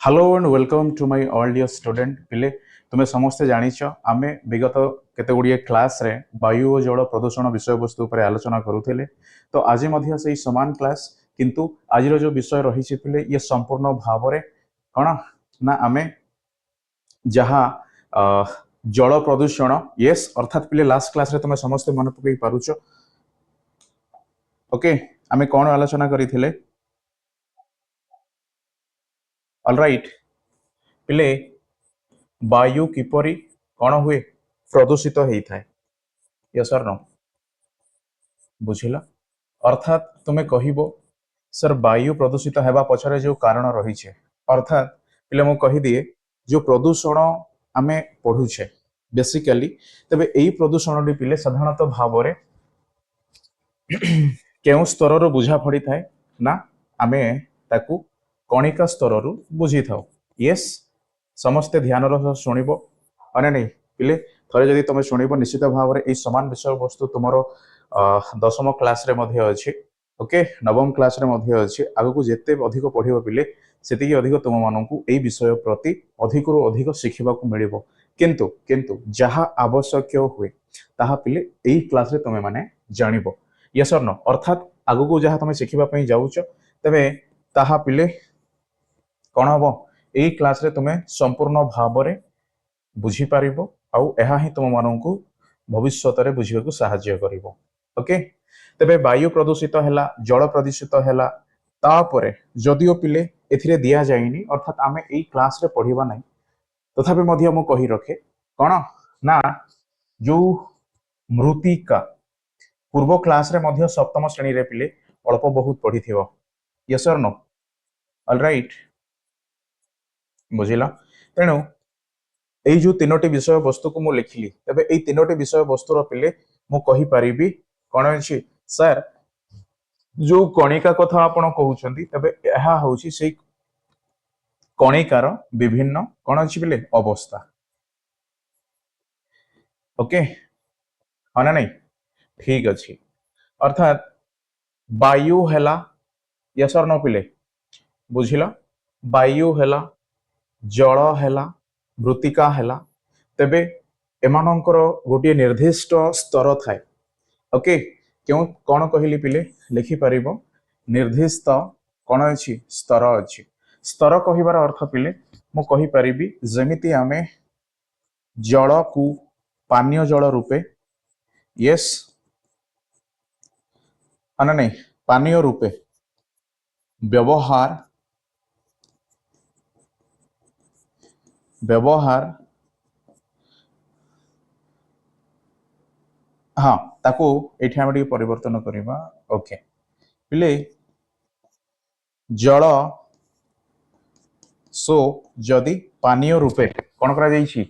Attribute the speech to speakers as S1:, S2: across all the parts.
S1: Hello and welcome to my all dear student पिले तुम्हें समस्ते जानिछ आमे विगत केते गुड़िए क्लास रे वायु और जल प्रदूषण विषय वस्तु पर आलोचना करूथिले। तो आज मध्य से समान क्लास किंतु आज जो विषय रही पिले ये संपूर्ण भाव रे कौन ना आमे जहाँ जल प्रदूषण यस अर्थात पिले लास्ट क्लास रे तुम्हें समस्ते मन पकई पारुछ। ओके आमे कौन आलोचना करिथिले ऑलराइट पिले वायु किपरि कौन हुए प्रदूषित होता है यस और नो बुझिला अर्थात तुम्हें कहबो सर वायु प्रदूषित होगा पछरे जो कारण रही है अर्थात पिले मु कहि दिए जो प्रदूषण आमे पढ़ुछे बेसिकली तबे एई प्रदूषण पिले साधारणतः भाव रे केउ स्तर रो बुझा पड़ी थाए ना आमे ताकू कणिका स्तर रु बुझी थाओ यस समस्ते ध्यान रह शुणिबो अने नहीं पिले थरे जदि तुम शुणिबो निश्चित भाव में समान विषय वस्तु तुमरो दशम क्लास रे मध्य अछि ओके नवम क्लास रे मध्य अछि आगु जेते अधिक पढ़िबो पिले सेतिकी अधिक तुम माननकु एई विषय प्रति अधिक रु अधिक शिखिबा को मिलिबो किंतु किंतु जहा आवश्यक हुए ताहा पिले एई क्लास रे तुमे माने जानिबो यस और नो अर्थात आगु जहा तुम शिखिबा पई जाउछ तबे ताहा पिले कोन हबो एई क्लास रे तुमे संपूर्ण भाव रे बुझी पारिबो आउ एहा ही तुम माननकु भविष्यत रे बुझिबा को सहायता करिवो ओके तबे वायु प्रदूषित हैला जल प्रदूषित हैला तापरे जदियो पिले एथिरे दिया जाइनी अर्थात आमे एई क्लास रे पढ़िबा नै तथापि मध्य मु कहि रखे कोन ना जो मृत्तिका पूर्व क्लास रे मध्य सप्तम श्रेणी रे पिले अल्प बहुत पढ़िथिबो यस और नो ऑलराइट बुझिला तेणु एई जो तीनोटी विषय वस्तु को मु लिखिली तबे एई तीनोटी विषय वस्तु रो पिले मु कहि परिबी कोन अछि सर जो कणिका कथा आपण कहउछंती तबे एहा होउची सेई कणिकार विभिन्न कोन अछि पिले अवस्था ओके हना नहीं ठीक अछि अर्थात वायु हैला यस और नो पिले बुझिला वायु हैला जल हैला मृत्तिका हैला तेबे एमानंकर गोटे निर्दिष्ट स्तर थाए ओके क्यों कौन कहली पिले लिखि पारिबो निर्दिष्ट कौन अछि स्तर कहिबार अर्थ पिले मु कहि परिबी जेमिति आमे जल को पानीय जल रूपे यस अना नहीं पानीय रूपे व्यवहार व्यवहार हाँ ताको एठी हम टिके परिवर्तन करिबा ओके पिले जल सो जदि पानीय रूपे कौन करा जाइछि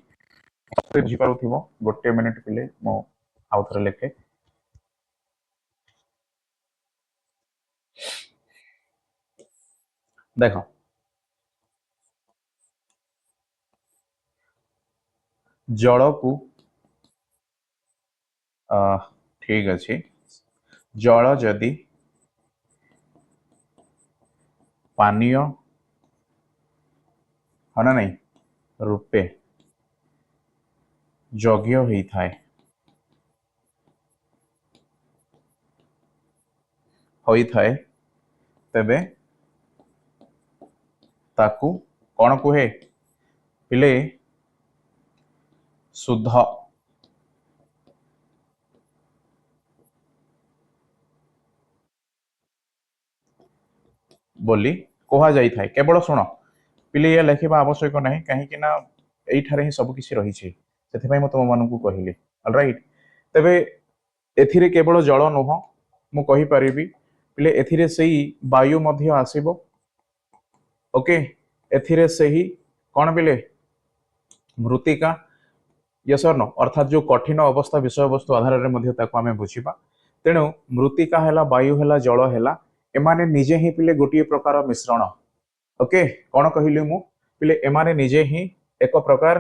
S1: बुझी पारुथिबो गोटे मिनिट पिले मो आउ थरे लेखे देखो जल को ठीक अछि जल जदि पानीय हना नहीं रूपे योग्य होई थाए तेबे ताकू कौन कुहे पिले शुद्ध बोली कहा जाई थाए केवल शुण पिले ये लेखिबा आवश्यक नहीं कहीं कि ना एई ठारे ही सब किछि रही छै सेति पई म तुम माननकु कहिली ऑलराइट तबे एथिरे केवल जल नुह मु कहि परिबी पिले एथिरे सेही वायु मध्य आसीबो ओके एथिरे सेही कौन पिले मृत्तिका यस और नो अर्थात जो कठिन अवस्था विषय वस्तु आधार रे मध्य ताको आमे बुझिबा तेणु मृत्तिका हैला वायु हैला जल हैला एमाने निजे ही पिले गोटे प्रकार मिश्रण ओके कौन कहली मु पिले एमाने निजे ही एक प्रकार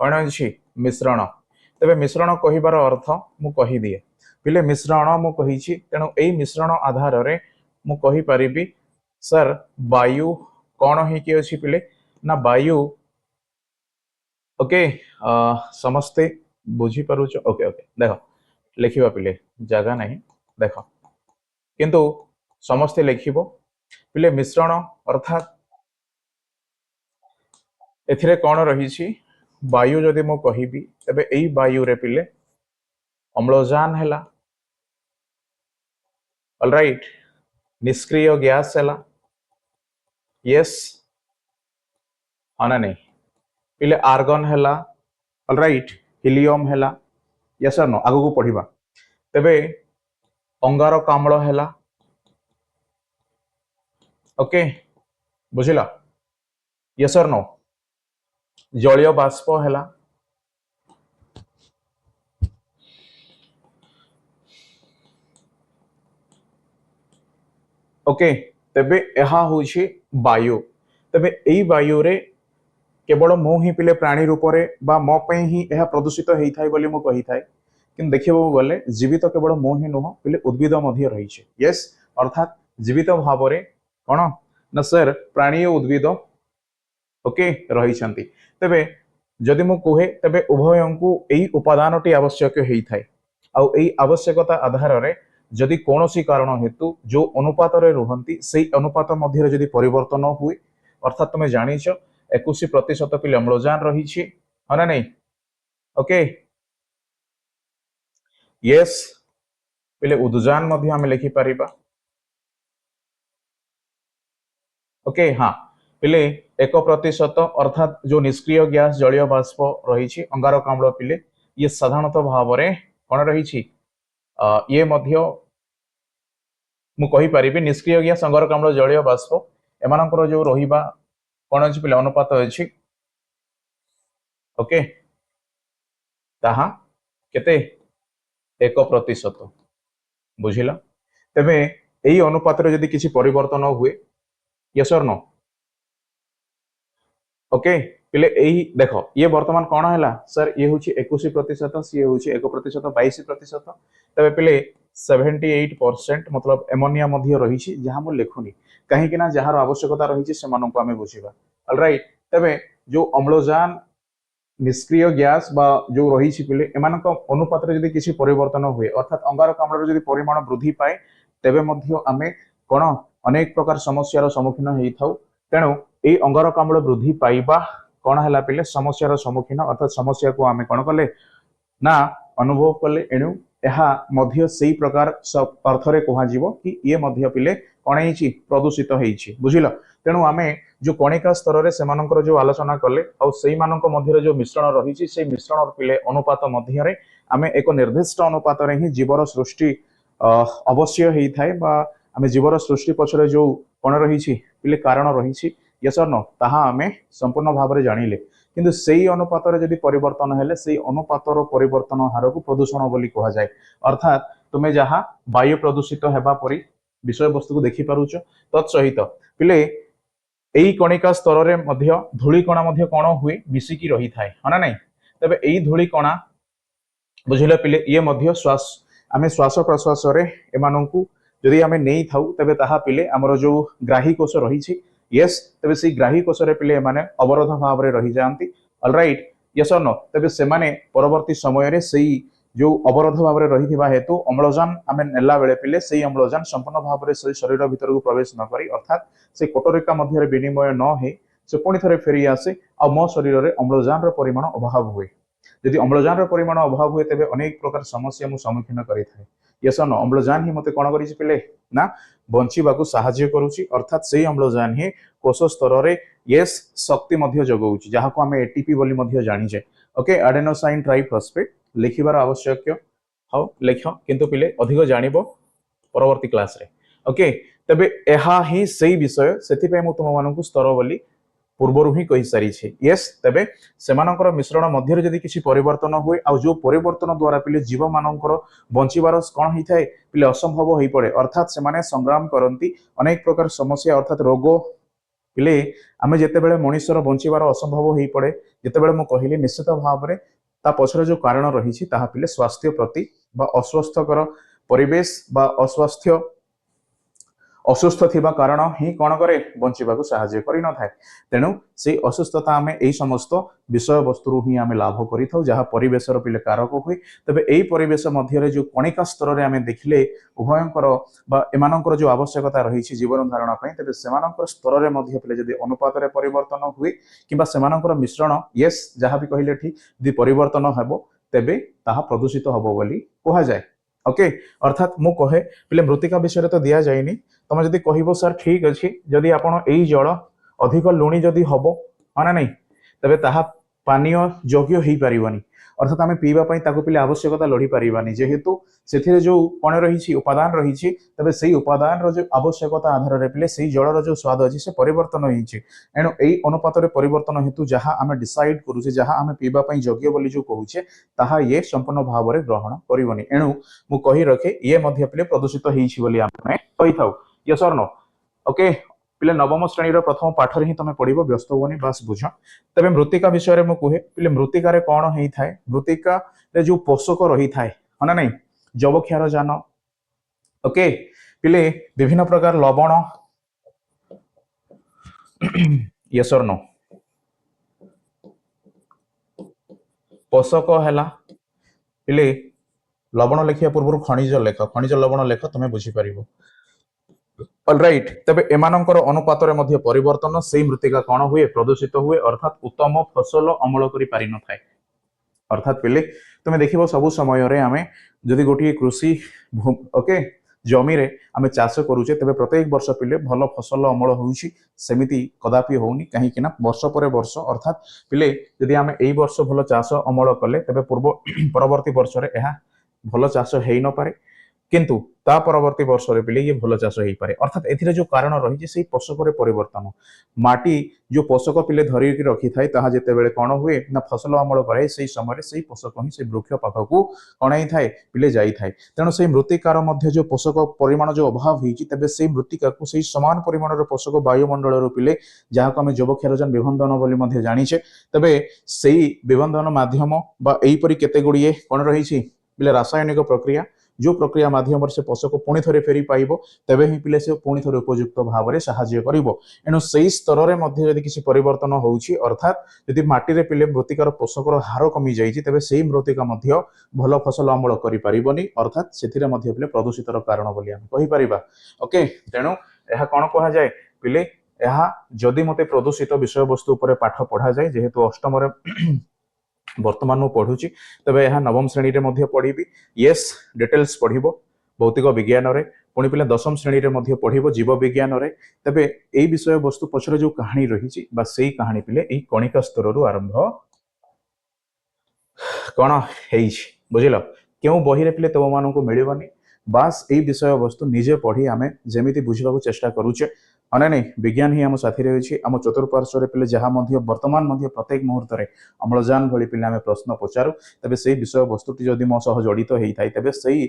S1: कौन अछि मिश्रण तेबे मिश्रण कहिबार अर्थ मु कहि दिए पिले मिश्रण मु कहिछि तेणु एई मिश्रण आधार रे मु कहि परिबी सर वायु कौन ही कि अछि पिले ना वायु ओके समस्ते बुझी पारुछ ओके ओके देख लिखिबा पिले जगह नहीं देख किंतु समस्ते लिखिबो पिले मिश्रण अर्थात एथिरे कौन रही वायु जदि मु कहिबी तबे एई वायु रे पिले अम्लजान हैला ऑलराइट निष्क्रिय गैस हैला यस ना नहीं पिले आर्गन हैला ऑलराइट हिलियम हैला यस और नो आगु को पढ़िबा तबे अंगारकाम्ल हैला ओके बुझिला यस और नो जलीय बाष्प हैला ओके तबे एहा होछि वायु तबे एई वायु रे केवल मो ही पिले प्राणी रूप रे बा मो पई ही एहा प्रदूषित हेई थाई बोली मो कहि थाई किन देखिबो गले जीवित केवल मो ही नुह पिले उद्भिद मध्य रही छे यस अर्थात जीवित भाव रे कोन ना सर प्राणी और उद्भिद ओके रही छंती तबे जदि मु कहे तबे उभयंकु एई उपादानटी आवश्यक हेई थाई आ एई आवश्यकता आधार रे जदि कोनोसी कारण हेतु जो अनुपात रे रुहंती सेई अनुपात मध्य रे जदि परिवर्तन हुए अर्थात तुम जानिछ 21% पिले अम्लजान रही छी ना नहीं ओके यस पिले उद्जान मध्य हमें लिखि परिबा ओके हाँ पिले 1% अर्थात जो निष्क्रिय गैस जलीय बाष्प रही अंगारकाम्ल पिले ये साधारणतः भाव में कौन रही ये मध्य मु कहि परिबे निष्क्रिय गैस अंगारकाम्ल जलीय बाष्प एमानकर जो रहिबा कौन अछि पिले अनुपात अछि ओके ताहा केते 1% बुझिला तबे एई अनुपात रे जदि किछि परिवर्तन हुए यस और नो ओके पिले एही देखो ये वर्तमान कौन है सर ये हूँ 21% सी हूँ 1% 22% तबे पिले 78% मतलब एमोनिया मध्य रही जहाँ मुझे लिखुनी कहीं जार आवश्यकता रही से आम बुझा ऑलराइट तबे जो अम्लजान निष्क्रिय गैस बा जो रही पिले एम अनुपात जदि किसी परिवर्तन हुए अर्थात अंगारकाम्ल जदि परिमाण वृद्धि पाए तेबे मध्य आमे कौन अनेक प्रकार समस्यार सम्मुखीन होता तेणु ये अंगारकाम्ल वृद्धि पाइबा कौन है पिले समस्यार सम्मुखीन अर्थात समस्या को आमे कौन कले ना अनुभव कले एणु यह मध्य से प्रकार अर्थरे कहुव कि ये मध्य पिले कौन है प्रदूषित होइछि बुझिल तेणु आमे जो कणिका स्तर रे सेमानकर जो आलोचना कले और सेई मानक मध्य जो मिश्रण रही से मिश्रण पिले अनुपात मध्य रे आमे एक निर्दिष्ट अनुपात रे ही जीवर सृष्टि अवश्य हेई थाए बा आमे जीवर सृष्टि पछरे जो कौन रही पिले कारण रही यस और नो ताहा आमे संपूर्ण भाव में जानिले किंतु सेई अनुपात रे जदि परिवर्तन हेले सेई अनुपातर परिवर्तन हार को प्रदूषण बोली कहा जाए अर्थात तुमे जहा वायु प्रदूषित हेबा परी विषय वस्तु को देखि पारुछ तत्सहित पिले एई कणिका स्तर रे मध्य धूलिकणा मध्य कौन हुए मिसिकी रही थाए है ना तबे एई धूलिकणा बुझिले पिले ये मध्य श्वास आमे श्वास प्रश्वास रे एमानंकु जदि आमे नेई थाउ तबे ताहा पिले हमर जो ग्राही कोष रही यस तबे से ग्राही कोष रे पिले माने अवरोध भाव रे रही जानती ऑलराइट यस और नो तबे से माने परवर्ती समय रे सेई जो अवरोध भाव रे रही हेतु अम्लजान आमे नेला बेले पिले सेई अम्लजान संपूर्ण भाव रे से शरीर भीतर को प्रवेश न करी अर्थात से कोटरिका मध्य रे विनिमय न हे से पुणी थरे फेरी आसे आ मो शरीर रे अम्लजान रो परिमाण अभाव हुए यदि अम्लजान रो परिमाण अभाव हुए तबे अनेक प्रकार समस्या मु सम्मुखीन करि थाए यस न अम्लजान ही मते कोन करिछि पिले ना बंचिबाकू साहाय्य करूछि अर्थात सेही अम्लजान ही कोष स्तर रे यस शक्ति मध्य जगाउछि जहा को हमें एटीपी बोली मध्य जानिछे ओके एडेनोसाइन ट्राइफॉस्फेट लिखिबार आवश्यक हाउ लिख किंतु पिले अधिक जानिबो परवर्ती क्लास रे ओके तबे एहा ही सेही विषय सेथि पे मु तुम मानकू स्तर बोली पूर्वरु ही कहि सारी छे यस तबे सेमानकर मिश्रण मध्य जदि किसी परिवर्तन हुए आ जो परिवर्तन द्वारा पिले जीव मानकर बंचिबार कौन होता है पिले असंभव हो पड़े अर्थात से माने संग्राम करती अनेक प्रकार समस्या अर्थात रोग पिले आमे जेतेबेले मनुष्यर बंचिबार असंभव हो पड़े जेतेबेले मु कहिली निश्चित भाव में ता पछरे जो कारण रही ताहा पिले स्वास्थ्य प्रति बा अस्वस्थकर परिवेश बा अस्वास्थ्य ଅସୁସ୍ଥ ଥିବା କାରଣ ହିଁ କ'ଣ କରେ ବଞ୍ଚିବାକୁ ସାହାଯ୍ୟ କରିନଥାଏ। ତେଣୁ ସେଇ ଅସୁସ୍ଥତା ଆମେ ଏଇ ସମସ୍ତ ବିଷୟବସ୍ତୁରୁ ହିଁ ଆମେ ଲାଭ କରିଥାଉ ଯାହା ପରିବେଶର ପିଲେ କାରକ ହୁଏ। ତେବେ ଏଇ ପରିବେଶ ମଧ୍ୟରେ ଯେଉଁ କଣିକା ସ୍ତରରେ ଆମେ ଦେଖିଲେ ଉଭୟଙ୍କର ବା ଏମାନଙ୍କର ଯେଉଁ ଆବଶ୍ୟକତା ରହିଛି ଜୀବନ ଧାରଣ ପାଇଁ, ତେବେ ସେମାନଙ୍କର ସ୍ତରରେ ମଧ୍ୟ ପିଲେ ଯଦି ଅନୁପାତରେ ପରିବର୍ତ୍ତନ ହୁଏ କିମ୍ବା ସେମାନଙ୍କର ମିଶ୍ରଣ ୟେସ୍ ଯାହା ବି କହିଲେ ଠିକ୍ ଯଦି ପରିବର୍ତ୍ତନ ହେବ ତେବେ ତାହା ପ୍ରଦୂଷିତ ହେବ ବୋଲି କୁହାଯାଏ। ଓକେ, ଅର୍ଥାତ୍ ମୁଁ କହେ ପିଲେ ମୃତ୍ତିକା ବିଷୟରେ ତ ଦିଆଯାଇନି, ତମେ ଯଦି କହିବ ସାର୍ ଠିକ୍ ଅଛି ଯଦି ଆପଣ ଏଇ ଜଳ ଅଧିକ ଲୁଣି ଯଦି ହବ ହଁ ନା ନାହିଁ ତେବେ ତାହା ପାନୀୟ ଯୋଗ୍ୟ ହେଇପାରିବନି, ଅର୍ଥାତ୍ ଆମେ ପିଇବା ପାଇଁ ତାକୁ ପିଲେ ଆବଶ୍ୟକତା ଲୋଡ଼ି ପାରିବାନି ଯେହେତୁ ସେଥିରେ ଯେଉଁ କ'ଣ ରହିଛି ଉପାଦାନ ରହିଛି, ତେବେ ସେଇ ଉପାଦାନର ଯେଉଁ ଆବଶ୍ୟକତା ଆଧାରରେ ପିଲେ ସେଇ ଜଳର ଯେଉଁ ସ୍ୱାଦ ଅଛି ସେ ପରିବର୍ତ୍ତନ ହେଇଛି। ଏଣୁ ଏଇ ଅନୁପାତରେ ପରିବର୍ତ୍ତନ ହେତୁ ଯାହା ଆମେ ଡିସାଇଡ୍ କରୁଛେ ଯାହା ଆମେ ପିଇବା ପାଇଁ ଯୋଗ୍ୟ ବୋଲି ଯେଉଁ କହୁଛେ ତାହା ଇଏ ସମ୍ପୂର୍ଣ୍ଣ ଭାବରେ ଗ୍ରହଣ କରିବନି। ଏଣୁ ମୁଁ କହି ରଖେ ଇଏ ମଧ୍ୟ ପିଲେ ପ୍ରଦୂଷିତ ହେଇଛି ବୋଲି ଆମେ କହିଥାଉ। ୟେସ୍ ଅର୍ ନୋ? ଓକେ, ପିଲେ ନବମ ଶ୍ରେଣୀର ପ୍ରଥମ ପାଠରେ ହିଁ ତମେ ପଢିବ, ବ୍ୟସ୍ତ ହୁଅନି, ବାସ୍ ବୁଝ। ତେବେ ମୃତ୍ତିକା ବିଷୟରେ ମୁଁ କୁହେ ପିଲେ ମୃତ୍ତିକାରେ କ'ଣ ହେଇଥାଏ, ମୃତ୍ତିକାରେ ଯେଉଁ ପୋଷକ ରହିଥାଏ ହଁ ନା ନାହିଁ ଯବକ୍ଷାର ଯାନ, ଓକେ ପିଲେ ବିଭିନ୍ନ ପ୍ରକାର ଲବଣ ୟେସ୍ ଅର୍ ନୋ? ପୋଷକ ହେଲା ପିଲେ ଲବଣ ଲେଖିବା ପୂର୍ବରୁ ଖଣିଜ ଲେଖ, ଖଣିଜ ଲବଣ ଲେଖ ତମେ ବୁଝିପାରିବ। ଅଲରାଇଟ୍, ତେବେ ଏମାନଙ୍କର ଅନୁପାତରେ ମଧ୍ୟ ପରିବର୍ତ୍ତନ ସେଇ ମୃତ୍ତିକା କ'ଣ ହୁଏ ପ୍ରଦୂଷିତ ହୁଏ, ଅର୍ଥାତ୍ ଉତ୍ତମ ଫସଲ ଅମଳ କରିପାରିନଥାଏ। ଅର୍ଥାତ୍ ପିଲେ ତୁମେ ଦେଖିବ ସବୁ ସମୟରେ ଆମେ ଯଦି ଗୋଟିଏ କୃଷି ଓକେ ଜମିରେ ଆମେ ଚାଷ କରୁଛେ ତେବେ ପ୍ରତ୍ୟେକ ବର୍ଷ ପିଲେ ଭଲ ଫସଲ ଅମଳ ହେଉଛି ସେମିତି କଦାପି ହଉନି, କାହିଁକି ନା ବର୍ଷ ପରେ ବର୍ଷ ଅର୍ଥାତ୍ ପିଲେ ଯଦି ଆମେ ଏଇ ବର୍ଷ ଭଲ ଚାଷ ଅମଳ କଲେ ତେବେ ପରବର୍ତ୍ତୀ ବର୍ଷରେ ଏହା ଭଲ ଚାଷ ହେଇନପାରେ, କିନ୍ତୁ ତା ପରବର୍ତ୍ତୀ ବର୍ଷରେ ପିଲେ ଇଏ ଭଲ ଚାଷ ହେଇପାରେ। ଅର୍ଥାତ୍ ଏଥିରେ ଯେଉଁ କାରଣ ରହିଛି ସେଇ ପୋଷକରେ ପରିବର୍ତ୍ତନ, ମାଟି ଯେଉଁ ପୋଷକ ପିଲେ ଧରିକି ରଖିଥାଏ ତାହା ଯେତେବେଳେ କ'ଣ ହୁଏ ନା ଫସଲ ଅମଳ କରାଏ ସେଇ ସମୟରେ ସେଇ ପୋଷକ ହିଁ ସେଇ ବୃକ୍ଷ ପାଖକୁ କ'ଣ ହେଇଥାଏ ପିଲେ ଯାଇଥାଏ। ତେଣୁ ସେଇ ମୃତ୍ତିକାର ମଧ୍ୟ ଯେଉଁ ପୋଷକ ପରିମାଣ ଯେଉଁ ଅଭାବ ହେଇଛି ତେବେ ସେଇ ମୃତ୍ତିକାକୁ ସେଇ ସମାନ ପରିମାଣର ପୋଷକ ବାୟୁମଣ୍ଡଳରୁ ପିଲେ ଯାହାକୁ ଆମେ ଯବକ୍ଷାରଜାନ ବିବନ୍ଧନ ବୋଲି ମଧ୍ୟ ଜାଣିଛେ, ତେବେ ସେଇ ବିବନ୍ଧନ ମାଧ୍ୟମ ବା ଏଇପରି କେତେ ଗୁଡ଼ିଏ କ'ଣ ରହିଛି ପିଲେ ରାସାୟନିକ ପ୍ରକ୍ରିୟା ଯେଉଁ ପ୍ରକ୍ରିୟା ମାଧ୍ୟମରେ ସେ ପୋଷକ ପୁଣି ଥରେ ଫେରି ପାଇବ ତେବେ ହିଁ ପିଲେ ସେ ପୁଣି ଥରେ ଉପଯୁକ୍ତ ଭାବରେ ସାହାଯ୍ୟ କରିବ। ଏଣୁ ସେଇ ସ୍ତରରେ ମଧ୍ୟ ଯଦି କିଛି ପରିବର୍ତ୍ତନ ହେଉଛି ଅର୍ଥାତ୍ ଯଦି ମାଟିରେ ପିଲେ ମୃତ୍ତିକାର ପୋଷକର ହାର କମି ଯାଇଛି ତେବେ ସେଇ ମୃତ୍ତିକା ମଧ୍ୟ ଭଲ ଫସଲ ଅମଳ କରିପାରିବନି, ଅର୍ଥାତ୍ ସେଥିରେ ମଧ୍ୟ ପିଲେ ପ୍ରଦୂଷିତର କାରଣ ବୋଲି ଆମେ କହିପାରିବା। ଓକେ, ତେଣୁ ଏହା କ'ଣ କୁହାଯାଏ ପିଲେ ଏହା ଯଦି ମୋତେ ପ୍ରଦୂଷିତ ବିଷୟବସ୍ତୁ ଉପରେ ପାଠ ପଢ଼ାଯାଏ ଯେହେତୁ ଅଷ୍ଟମରେ ବର୍ତ୍ତମାନ ମୁଁ ପଢୁଛି ତେବେ ଏହା ନବମ ଶ୍ରେଣୀରେ ମଧ୍ୟ ପଢିବି, ୟେସ୍ ଡିଟେଲ୍ସ ପଢିବ ଭୌତିକ ବିଜ୍ଞାନରେ, ପୁଣି ପିଲା ଦଶମ ଶ୍ରେଣୀରେ ମଧ୍ୟ ପଢିବ ଜୀବ ବିଜ୍ଞାନରେ। ତେବେ ଏଇ ବିଷୟବସ୍ତୁ ପଛରେ ଯେଉଁ କାହାଣୀ ରହିଛି ବା ସେଇ କାହାଣୀ ପିଲେ ଏଇ କଣିକା ସ୍ତରରୁ ଆରମ୍ଭ କ'ଣ ହେଇଛି ବୁଝିଲ। କେଉଁ ବହିରେ ପିଲେ ତୁମମାନଙ୍କୁ ମିଳିବନି, ବାସ୍ ଏଇ ବିଷୟବସ୍ତୁ ନିଜେ ପଢି ଆମେ ଯେମିତି ବୁଝିବାକୁ ଚେଷ୍ଟା କରୁଛେ ହଁ ନା ନାହିଁ, ବିଜ୍ଞାନ ହିଁ ଆମ ସାଥିରେ ଅଛି, ଆମ ଚତୁଃପାର୍ଶ୍ୱରେ ପିଲେ ଯାହା ମଧ୍ୟ ବର୍ତ୍ତମାନ ମଧ୍ୟ ପ୍ରତ୍ୟେକ ମୁହୂର୍ତ୍ତରେ ଅମ୍ଳଜାନ ଭଳି ପିଲେ ଆମେ ପ୍ରଶ୍ନ ପଚାରୁ, ତେବେ ସେଇ ବିଷୟବସ୍ତୁଟି ଯଦି ମୋ ସହ ଜଡ଼ିତ ହେଇଥାଏ ତେବେ ସେଇ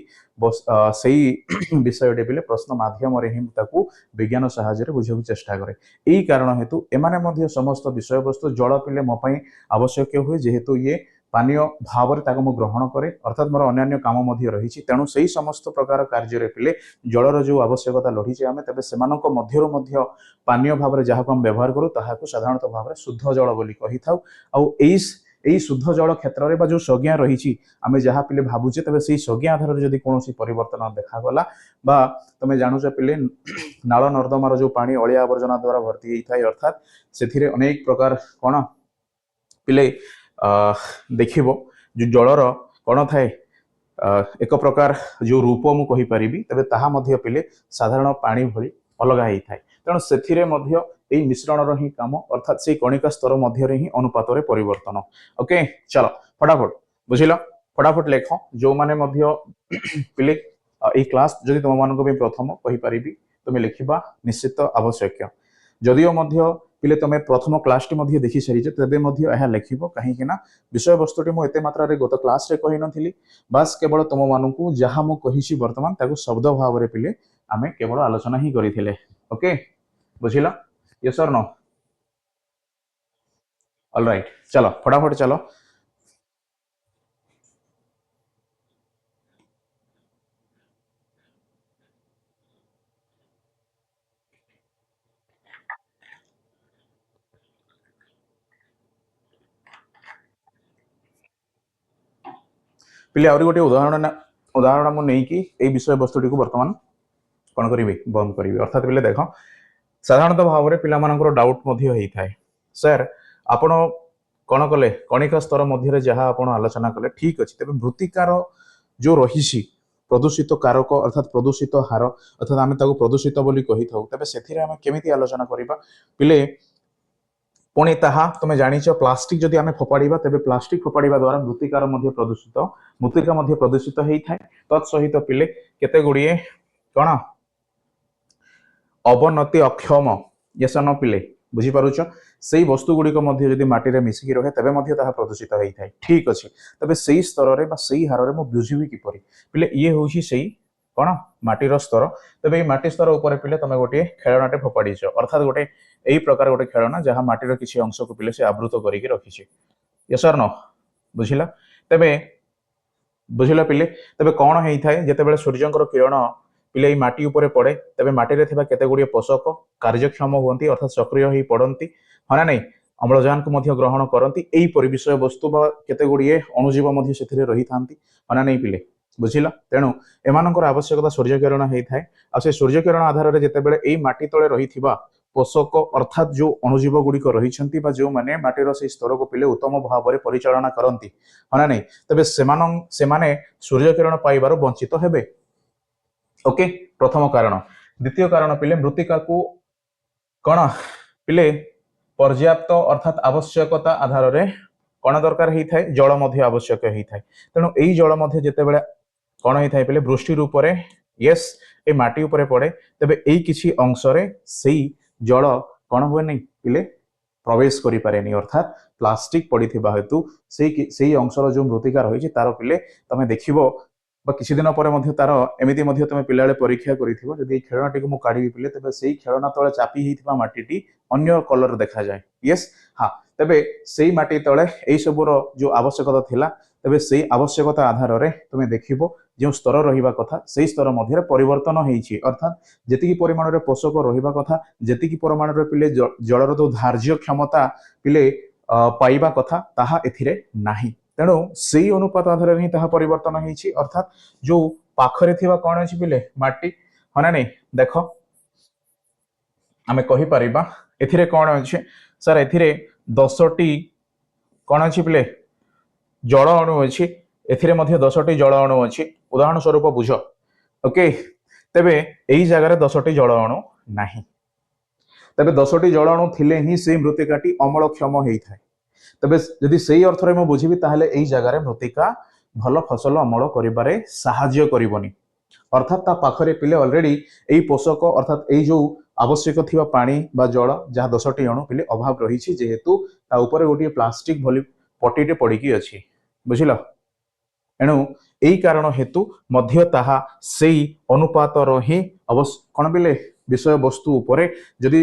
S1: ବିଷୟଟି ପିଲେ ପ୍ରଶ୍ନ ମାଧ୍ୟମରେ ହିଁ ତାକୁ ବିଜ୍ଞାନ ସାହାଯ୍ୟରେ ବୁଝିବାକୁ ଚେଷ୍ଟା କରେ। ଏଇ କାରଣ ହେତୁ ଏମାନେ ମଧ୍ୟ ସମସ୍ତ ବିଷୟବସ୍ତୁ ଜଳ ପିଲେ ମୋ ପାଇଁ ଆବଶ୍ୟକ ହୁଏ ଯେହେତୁ ଇଏ ପାନୀୟ ଭାବରେ ତାକୁ ମୁଁ ଗ୍ରହଣ କରେ, ଅର୍ଥାତ୍ ମୋର ଅନ୍ୟାନ୍ୟ କାମ ମଧ୍ୟ ରହିଛି। ତେଣୁ ସେଇ ସମସ୍ତ ପ୍ରକାର କାର୍ଯ୍ୟରେ ପିଲେ ଜଳର ଯେଉଁ ଆବଶ୍ୟକତା ରହିଛି ଆମେ ତେବେ ସେମାନଙ୍କ ମଧ୍ୟରୁ ମଧ୍ୟ ପାନୀୟ ଭାବରେ ଯାହାକୁ ଆମେ ବ୍ୟବହାର କରୁ ତାହାକୁ ସାଧାରଣତଃ ଭାବରେ ଶୁଦ୍ଧ ଜଳ ବୋଲି କହିଥାଉ। ଆଉ ଏଇ ଶୁଦ୍ଧ ଜଳ କ୍ଷେତ୍ରରେ ବା ଯେଉଁ ସଂଜ୍ଞା ରହିଛି ଆମେ ଯାହା ପିଲେ ଭାବୁଛେ ତେବେ ସେଇ ସଂଜ୍ଞା ଆଧାରରେ ଯଦି କୌଣସି ପରିବର୍ତ୍ତନ ଦେଖାଗଲା ବା ତମେ ଜାଣୁଛ ପିଲେ ନାଳ ନର୍ଦ୍ଦମାର ଯେଉଁ ପାଣି ଅଳିଆ ଆବର୍ଜନା ଦ୍ୱାରା ଭର୍ତ୍ତି ହେଇଥାଏ, ଅର୍ଥାତ୍ ସେଥିରେ ଅନେକ ପ୍ରକାର କ'ଣ ପିଲେ ଦେଖିବ ଯେଉଁ ଜଳର କ'ଣ ଥାଏ ଏକ ପ୍ରକାର ଯେଉଁ ରୂପ ମୁଁ କହିପାରିବି ତେବେ ତାହା ମଧ୍ୟ ପିଲେ ସାଧାରଣ ପାଣି ଭଳି ଅଲଗା ହେଇଥାଏ। ତେଣୁ ସେଥିରେ ମଧ୍ୟ ଏଇ ମିଶ୍ରଣର ହିଁ କାମ, ଅର୍ଥାତ୍ ସେଇ କଣିକା ସ୍ତର ମଧ୍ୟରେ ହିଁ ଅନୁପାତରେ ପରିବର୍ତ୍ତନ। ଓକେ ଚାଲ ଫଟାଫଟ ବୁଝିଲ, ଫଟାଫଟ ଲେଖ ଯେଉଁମାନେ ମଧ୍ୟ ପିଲେ ଏଇ କ୍ଲାସ୍ ଯଦି ତୁମମାନଙ୍କ ପାଇଁ ପ୍ରଥମ କହିପାରିବି ତୁମେ ଲେଖିବା ନିଶ୍ଚିତ ଆବଶ୍ୟକ। ଯଦିଓ ମଧ୍ୟ ପିଲେ ତୁମେ ପ୍ରଥମ କ୍ଲାସ୍ଟି ମଧ୍ୟ ଦେଖି ସାରିଛ ତେବେ ମଧ୍ୟ ଏହା ଲେଖିବ, କାହିଁକି ନା ବିଷୟବସ୍ତୁଟି ମୁଁ ଏତେ ମାତ୍ରାରେ ଗତ କ୍ଲାସ୍ରେ କହିନଥିଲି, ବାସ୍ କେବଳ ତୁମମାନଙ୍କୁ ଯାହା ମୁଁ କହିଛି ବର୍ତ୍ତମାନ ତାକୁ ଶବ୍ଦ ଭାବରେ ପିଲେ ଆମେ କେବଳ ଆଲୋଚନା ହିଁ କରିଥିଲେ। ଓକେ ବୁଝିଲ, ୟେସ୍ ଅର୍ ନୋ? ଅଲରାଇଟ୍, ଚାଲ ଫଟାଫଟ ଚାଲ। पिले आउरी गोटे उदाहरण मु नहीं कि ए विषय वस्तुटी को वर्तमान कौन करी बंद करी अर्थात पिले देख साधारणतः भाव में पिलामानଙ୍କର डाउट मध्य होई थाए सर आपण कौन कले कणिका स्तर मध्य जहाँ आप आलोचना कले ठीक अच्छे तेज मृत्तिकार जो रही प्रदूषित कारक अर्थात प्रदूषित हार अर्थात आम प्रदूषित बोली कही था तेज से केमी आलोचना करवा पिले पुणी ताहा तुम जानिच प्लास्टिक जदि आम फोपाड़ा तेज प्लास्टिक फोपाड़ा द्वारा मृत्तिकार प्रदूषित मृत्तिका प्रदूषित होता है तत्सहित पिले केते गुड़िए कौन अवनति अक्षम यस न पिले बुझीपारुच से वस्तु गुड़िक जदि माटी में मिसिकी रहे तेबे प्रदूषित होता है ठीक अच्छे तेज से स्तर में से हार में बुझी किपर पिले ये हूँ से कौन माटीर स्तर तेज ये माटी स्तर उपर पिले तुम गोटे खेलनाटे फोपाड़ीच अर्थात गोटे यही प्रकार गोटे खेलना जहाँ माटीर किसी अंश को पिले से आवृत करके रखी यस और न बुझिला तेबे बुझिला पिले तेबे कौन होता है जिते सूर्यंकर किरण पिले माटी उपरे पड़े तेबे माटी रे थिबा केते गुड़िए पोषक कार्यक्षम होती अर्थात सक्रिय हो पड़ती हाँ ना नहीं अम्लजान को मध्य ग्रहण करती यही विषय वस्तु बा केते गुड़िए अणुजीव मध्य से रही था हाँ ना नहीं पिले बुझिला तेणु एमानकर आवश्यकता सूर्य किरण होता है आ से सूर्य किरण आधार में जिते बड़े माटी तले रही पोषक अर्थात जो अणुजीव गुड़िक रही जो मैंने माटीर से स्तर को पिले उत्तम भाव में परिचालना करती हाँ ना नहीं तेज से सूर्य किरण पाइबार वंचित हेबे ओके प्रथम कारण द्वितीय कारण पिले मृत्तिका को कौन पिले पर्याप्त अर्थात आवश्यकता आधार में कौन दरकार होता है जल मध्य आवश्यक होता है तेणु यही जल मध्य जिते बड़े कौन होता है पिले वृष्टि रूप यस ए माटी उपरे पड़े तेबे यही किसी अंश से जल कौन हुए नहीं पिले प्रवेश करि पारेनी अर्थात प्लास्टिक पड़ी हेतु से अंशर जो मृत्तिका रही तार पिले तुम देखिबो किसी दिन पर तार एमती तुम पिला परीक्षा करी खेलनाटी को काढ़ी पिले तेज से खेलना तले चापी होता माटी अन्य कलर देखा जाए यस हाँ तेबे से माटी तले यही सबूर जो आवश्यकता थिला तेबे से आवश्यकता आधार में तुम देखिबो जो स्तर रहिबा कथा से स्तर मध्य परिवर्तन होईछि अर्थात जेतिकी परिमाण में पोषक रहिबा कथा जेतिकी परिमाण में पिले जलर जो धार्य क्षमता पिले पाइबा कथा ताहा एथिरे नाही तेणु से अनुपात आधार में ही परिवर्तन होईछि अर्थात जो पाखरे थिबा कौन अछि पिले माटी हाँ ना नहीं देख आमे कहि परिबा एथिरे कौन अछि सर एथिरे 10टी कौन अछि पिले जल अणु अछि एथिरे मध्य 10टी जल अणु अछि उदाहरण स्वरूप बुझ ओके तेबे एई जगह 10टी जल अणु नाही तेबे 10टी जल अणु थिले ही से मृत्तिकाटी अमलक्षम होइथाय तेबे जदि सही अर्थ में बुझीबी ताहले एई जगह मृत्तिका भल फसल अमल करिबारे साहाय्य करिवनी अर्थात ता पाखरे पिले ऑलरेडी एई पोषक अर्थात एई जो आवश्यक थिबा पानी बा जल जहाँ 10टी अणु पिले अभाव रही जेहेतु ता ऊपर गोटे प्लास्टिक भली पटीटे पड़िकी अछि बुझिल एणु यही कारण हेतु मध्य ताहा सेई अनुपातर ही कौन पिले विषय वस्तु उपरे जदि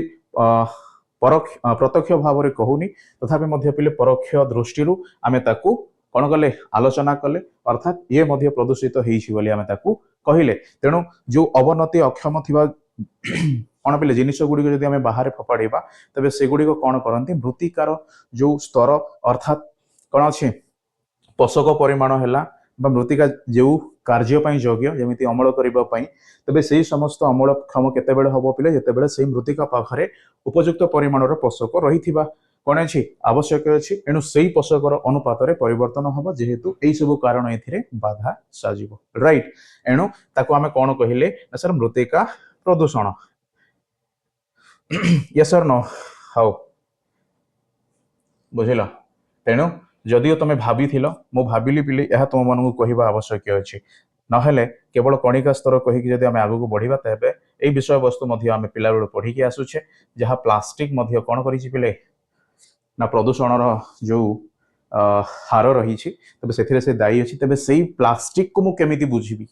S1: प्रत्यक्ष भाव में कहूनी तथापि मध्य पिले परोक्ष दृष्टि आमे ताकू कौन कले आलोचना कले अर्थात ये मध्य प्रदूषित होइछि आमे ताकू कहिले तेणु जो अवनति अक्षम थिबा कौन पिले जिनिस गुड़िक जदि आमे बाहर फोपाड़ा तेबे से गुड़िक कौन करती मृत्तिकार जो स्तर अर्थात कौन अच्छे पोषक परिमाण है मृत्तिका जो कार्य योग्य जमी अमल करने तेबे से समस्त अमलक्षम केतेबेले हम पिले जितेबेले से मृत्तिका पाखरे उपयुक्त परिमाणर पोषक रही कौन अच्छी आवश्यक अच्छी एणु से पोषकर अनुपात परिवर्तन हम जेहेतु यही सब कारण ए बाधा साजिब राइट एणु ताको आमे कौन कहले सर मृत्तिका प्रदूषण यस और नो हाउ बुझिल तेणु जदिओ तुम भाभी मु भाविली पिले यह तुम मानू कहवा आवश्यक अच्छी नहेले केवल कणिका स्तर कहीकि जदि आमे आगु बढ़िबा तेबे एई विषय वस्तु मध्य आमे पिला बेल पढ़िकी आसुछे जहाँ प्लास्टिक मध्य कौन करिछि पिले ना प्रदूषणर जो हार रही तेज से दायी अच्छी तेज से प्लास्टिक को मुझे बुझी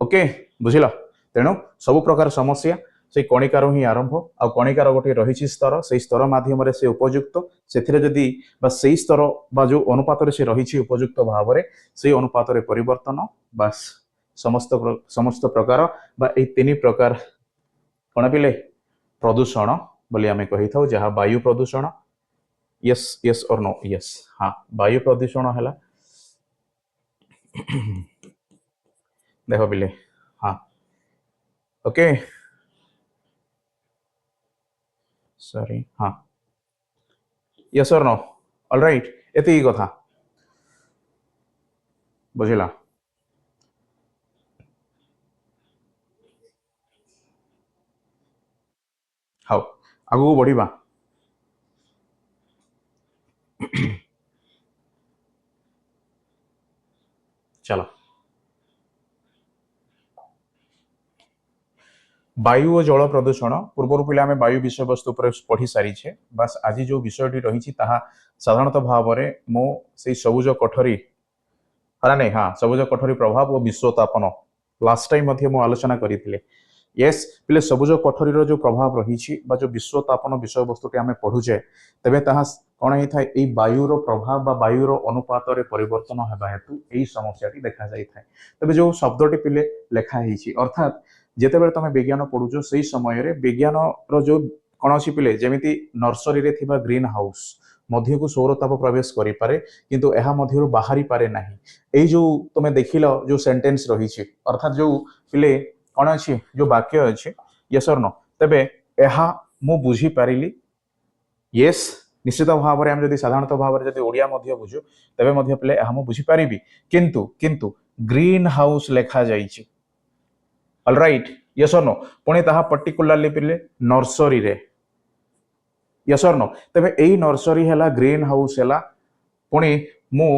S1: ओके बुझिल तेणु सब प्रकार समस्या से कणिकार ही आरंभ आ कणिकार गोटे रही स्तर से स्तर माध्यम से उपयुक्त से स्तर जो अनुपात से रही उपयुक्त भाव में से अनुपात परिवर्तन बास समस्त प्रकार तीन प्रकार कौन पिले प्रदूषण बोली आमे कही था जहाँ वायु प्रदूषण यस यस और नो यस हाँ वायु प्रदूषण है देखो पिले हाँ ओके सॉरी हाँ यस और नो ऑलराइट एति कथा बुझिला हाउ आगु बढ़िबा चलो वायु और जल प्रदूषण पूर्व पिला आम वायु विषय वस्तु पर पढ़ी सारीचे बास आज जो विषयटी रही साधारणतः भाव में मो से सबुज कोठरी हाँ नहीं हाँ सबुज कोठरी प्रभाव और विश्वतापन लास्ट टाइम मु आलोचना करते येस पिले सबुज कोठरी जो प्रभाव रही जो विश्वतापन विषय वस्तुटी आम पढ़ुचे तेरे कौन होता है वायुर प्रभाव वायुर अनुपात परिवर्तन होगा हेतु यही समस्याटी देखा जाए तेज जो शब्दटी पिले लेखाही अर्थात जिते तुम विज्ञान पढ़ुच से समय विज्ञान जो कौन अच्छी पिले जमी नर्सरी ग्रीन हाउस मध्य को सौरताप प्रवेश करें किंतु यह मध्य बाहरी पारे ना यही जो तुम देख जो सेंटेंस रही अर्थात जो पिले कौन अच्छी जो वाक्य अच्छे यस और नो तेबे यह मु बुझी पारिली येस निश्चित भाव में आम साधारणतः भाव में ओडिया बुझु तेबे मध्य पिले यह मु बुझी पारिबी किंतु किंतु ग्रीन हाउस लेखा जाइछि ऑलराइट यस और नो पुणी ताहा पर्टिकुलरली पिले नर्सरी रे यस और नो तेबे एई नर्सरी हैला ग्रीन हाउस हैला पुणी मु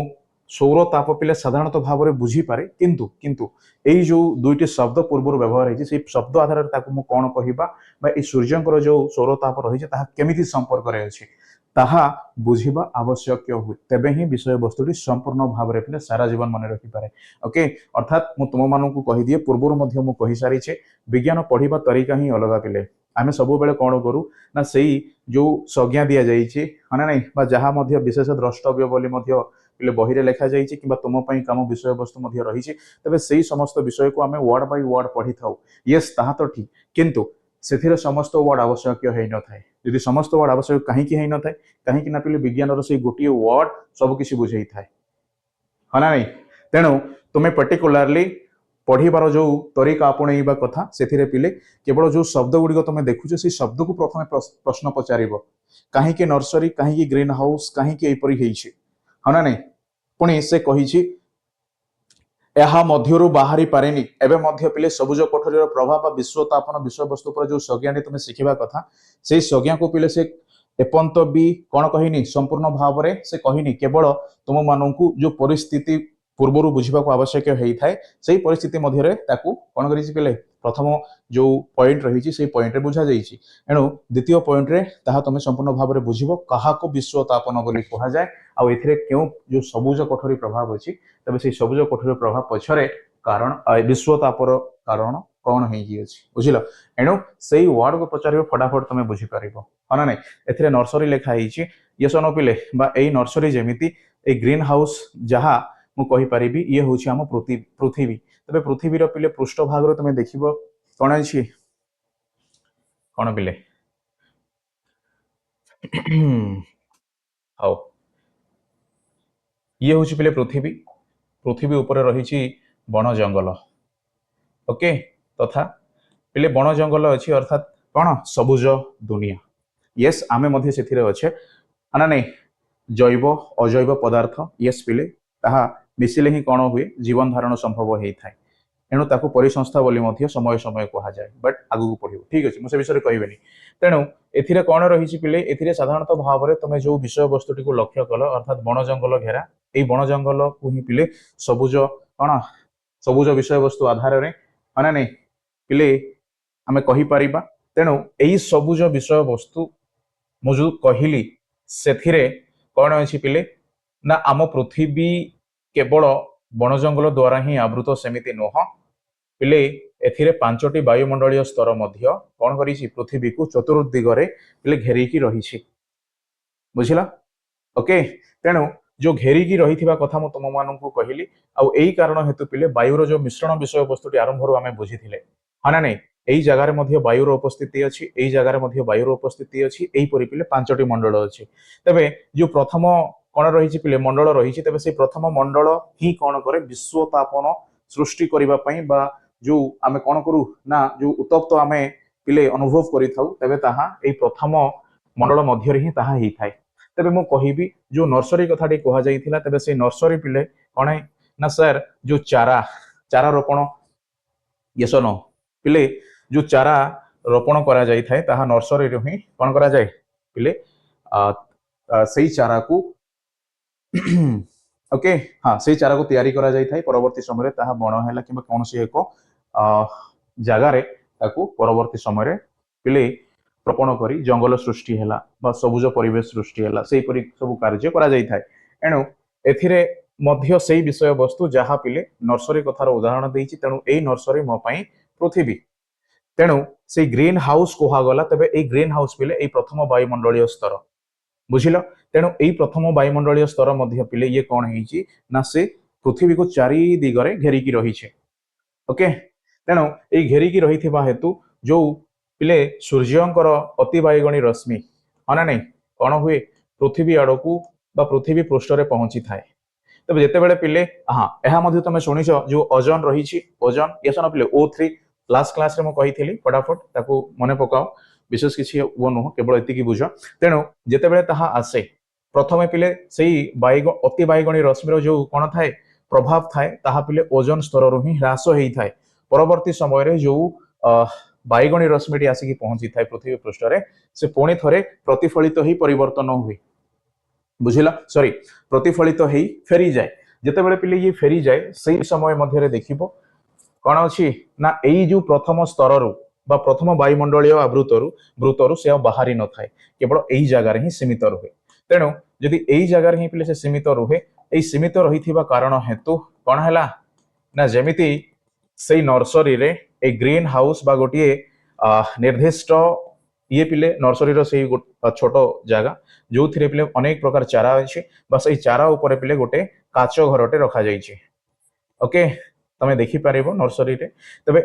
S1: सौर ताप पिले साधारणतः भाव में बुझी पारे किंतु किंतु एई जो दुईटी शब्द पूर्व व्यवहार है से शब्द आधार ताकू मु कौन कहबा सूर्यंकर जो सौर ताप रही है केमिति संपर्क रे अछि ताहा बुझिबा आवश्यक हुए तेबे ही विषय वस्तुटी संपूर्ण भाव में पिले सारा जीवन मन रखि पारे ओके अर्थात मु तुम मानू कहि दिए पूर्व मध्य मु कहि सारी छे विज्ञान पढ़िबा तरीका ही अलग पिले आमे सब बेले कौन करू ना सेई जो संज्ञा दिया जाइए हाँ नहीं बा जहाँ मध्य विशेष द्रष्टव्य बोली मध्य पिले बही रे लेखा जाइए कि तुम कम विषय वस्तु मध्य रही तेज से समस्त विषय को आम वर्ड बाय वर्ड पढ़ी था येस ताहा तो ठीक किंतु से समस्त वर्ड आवश्यक है न थाए यदि समस्त वर्ड आवश्यक कहीं न थाए कहीं ना पिले विज्ञान से गोटे वर्ड सबकि बुझे थाए हाँ ना नहीं तेणु तुम्हें पर्टिकुलारली पढ़िबार जो तरीका आपणेबा कथा से पिले केवल जो शब्द गुड़िक तुम देखुच से शब्द को प्रथम प्रश्न पचार कहीं नर्सरी कहीं ग्रीन हाउस कहीं यहपरी हाँ ना नहीं पुणी से कही मध्यरु बाहरी पारेनी एवं मध्य पिले सबुज कोठरी प्रभाव विश्वतापन विषय वस्तु पर जो संज्ञा तुम शिखा कथा से संज्ञा को पिले से एपंत भी कौन कहनी संपूर्ण भाव में से कहनी केवल तुम मानू जो परिस्थिति पूर्वर बुझा आवश्यक होता है से परिस्थिति मध्य कौन कर प्रथम जो पॉइंट रही से पॉइंट बुझा जाइए एणु द्वितीय पॉइंट रे ताहा तुम संपूर्ण भाव में बुझ क्या विश्वतापन बोली कह जाए आउ क्यों जो सबुज कोठरी प्रभाव अच्छी तेज से सबुज कोठरी प्रभाव पछरे कारण विश्वतापर कारण कौन हो बुझल एणु से वर्ड को पचार फटाफट तुम बुझीपार हाँ ना नहीं ए नर्सरी लेखाई ये सन पिले नर्सरी जमी ग्रीन हाउस जहाँ मुझे ये हूँ आम पृथ्वी तेज पृथ्वीर पिले पृष्ठ भाग तुम देख कौन अच्छी कौन पिले हाँ ये हूँ पिले पृथ्वी पृथ्वी उपर रही बण जंगल ओके तथा पिले बण जंगल अच्छी अर्थात कौन सबुज दुनिया येस आमे मध्य से अच्छे हाँ नहीं जैव अजैव पदार्थ येस पिले ताहा मिसिले ही कौन हुए जीवन धारण संभव होता है एणु ताकू परिसंस्था बोली मध्य समय समय कह जाए बट आगू पढ़ो ठीक अच्छे मुझे विषय कहबेनी तेणु ए कौन रही पिले ए साधारणतः भाव में तुम जो विषय वस्तुटी को लक्ष्य कल अर्थात बण जंगल घेरा यही बण जंगल को ही पिले सबुज कौन सबुज विषय वस्तु आधार में हाँ नहीं पिले आम कहीपर तेणु यही सबुज विषय वस्तु मुझे कहली से कौन अच्छी पिले ना आम पृथ्वी केवल बण जंगल द्वारा ही आवृत सेमिति नुह पिले एथिरे 5टी वायुमंडलीय स्तर मध्य कौन करी पृथ्वी को चतुर्दिगरे पिले घेरिकी रही बुझिला ओके तेणु जो घेरिकी रही कथा मु तुम मानू कहली आउ यही कारण हेतु पिले वायुर जो मिश्रण विषय वस्तुटी आरंभ आम बुझी हाँ ना नहीं यही जगार मध्य वायुर उपस्थिति अच्छी यही जगार मध्य वायुर उपस्थिति अच्छी यहीपरि पिले 5टी मंडल अच्छी तेबे जो प्रथम कौन रही पिले मंडल रही तेज से प्रथम मंडल ही कौन करे विश्वतापन सृष्टि करने जो आम कौन करूँ ना जो उत्तप्त आम पिले अनुभव करें ताहा प्रथम मंडल मध्य ही ताहा ही थाए तेबे मु कहिबी जो नर्सरी कथाटी कह जाइथिला तेबे से नर्सरी पिले कौन है ना सर जो चारा चारा रोपण यस नो पिले जो चारा रोपण करा जाय थाए ताहा नर्सरी रो ही कौन करा जाय पिले सही चारा को ओके हाँ से चारा को तैयारी करा जाय थाए परवर्ती समय ताहा बण हैला किबा कोनसी एक जगार ताकू परवर्ती समय पिले रोपण करी जंगल सृष्टि हैला बा सबुज परिवेश सृष्टि हैला सेही परि सब कार्य करा जाय थाए एणु एथिरे मध्य सेही विषय वस्तु जहा पिले नर्सरी कथार उदाहरण देइछि तेणु एई नर्सरी मो पई पृथ्वी तेणु से ग्रीन हाउस कहगला तेबे एई ग्रीन हाउस पिले एई प्रथम वायुमंडलीय स्तर बुझिल तेणु एई प्रथम वायुमंडलीय स्तर मध्य पिले ये कौन है ना से पृथ्वी को चारि दिगरे घेरिकी रही ओके तेणु एई घेरिकी रही हेतु जो पिले सूर्यंकर अति बाइगणी रश्मि हाँ ना नहीं कौन हुए पृथ्वी आड़कू बा पृथ्वी पृष्ठ रे पहुंची थाए तबे जेते बेले पिले हाँ यह मध्य तुम शुणिछ जो ओजोन रही ओजोन ये सन पिले O3 लास्ट क्लास रे मु कहिथिली फटाफट ताकू मने पकाओ विशेष किसी वो नुह केवल एतिकी बुझ तेणु जेते बेले ताहा आसे प्रथमे पिले सेही अति बाइगणी रश्मिर जो कौन थाए प्रभाव थाए ताहा पिले ओजोन स्तर रु ही ह्रास होई थाए परवर्ती समय जो बाइगणी रश्मिटी आसिकी पहुंची थाए पृथ्वी पृष्ठ रे से पुणी थरे प्रतिफलित ही परिवर्तन हुए बुझिला सॉरी प्रतिफलित ही फेरी जाए जेते बेले पिले ये फेरी जाए सही समय मध्य देखिबो कौन अच्छी ना एई जो प्रथम स्तर रु बा प्रथम वायुमंडलीय वृतरु से बाहरी न थाए केवल एई जगार ही सीमित रुहे तेणु जदि एई जगार ही पिले से सीमित रुहे एई सीमित रहिथिबा कारण हेतु कौन हैला ना जेमिति सेई नर्सरी रे ए ग्रीन हाउस बा गोटिए निर्दिष्ट ये पिले नर्सरी रो से छोट जगह जो थिरे पिले अनेक प्रकार चारा अछि बा सेई चारा ऊपर पिले गोटे काच घरटे रखा जाइछि ओके तमे देखि पारिबो नर्सरी रे तबे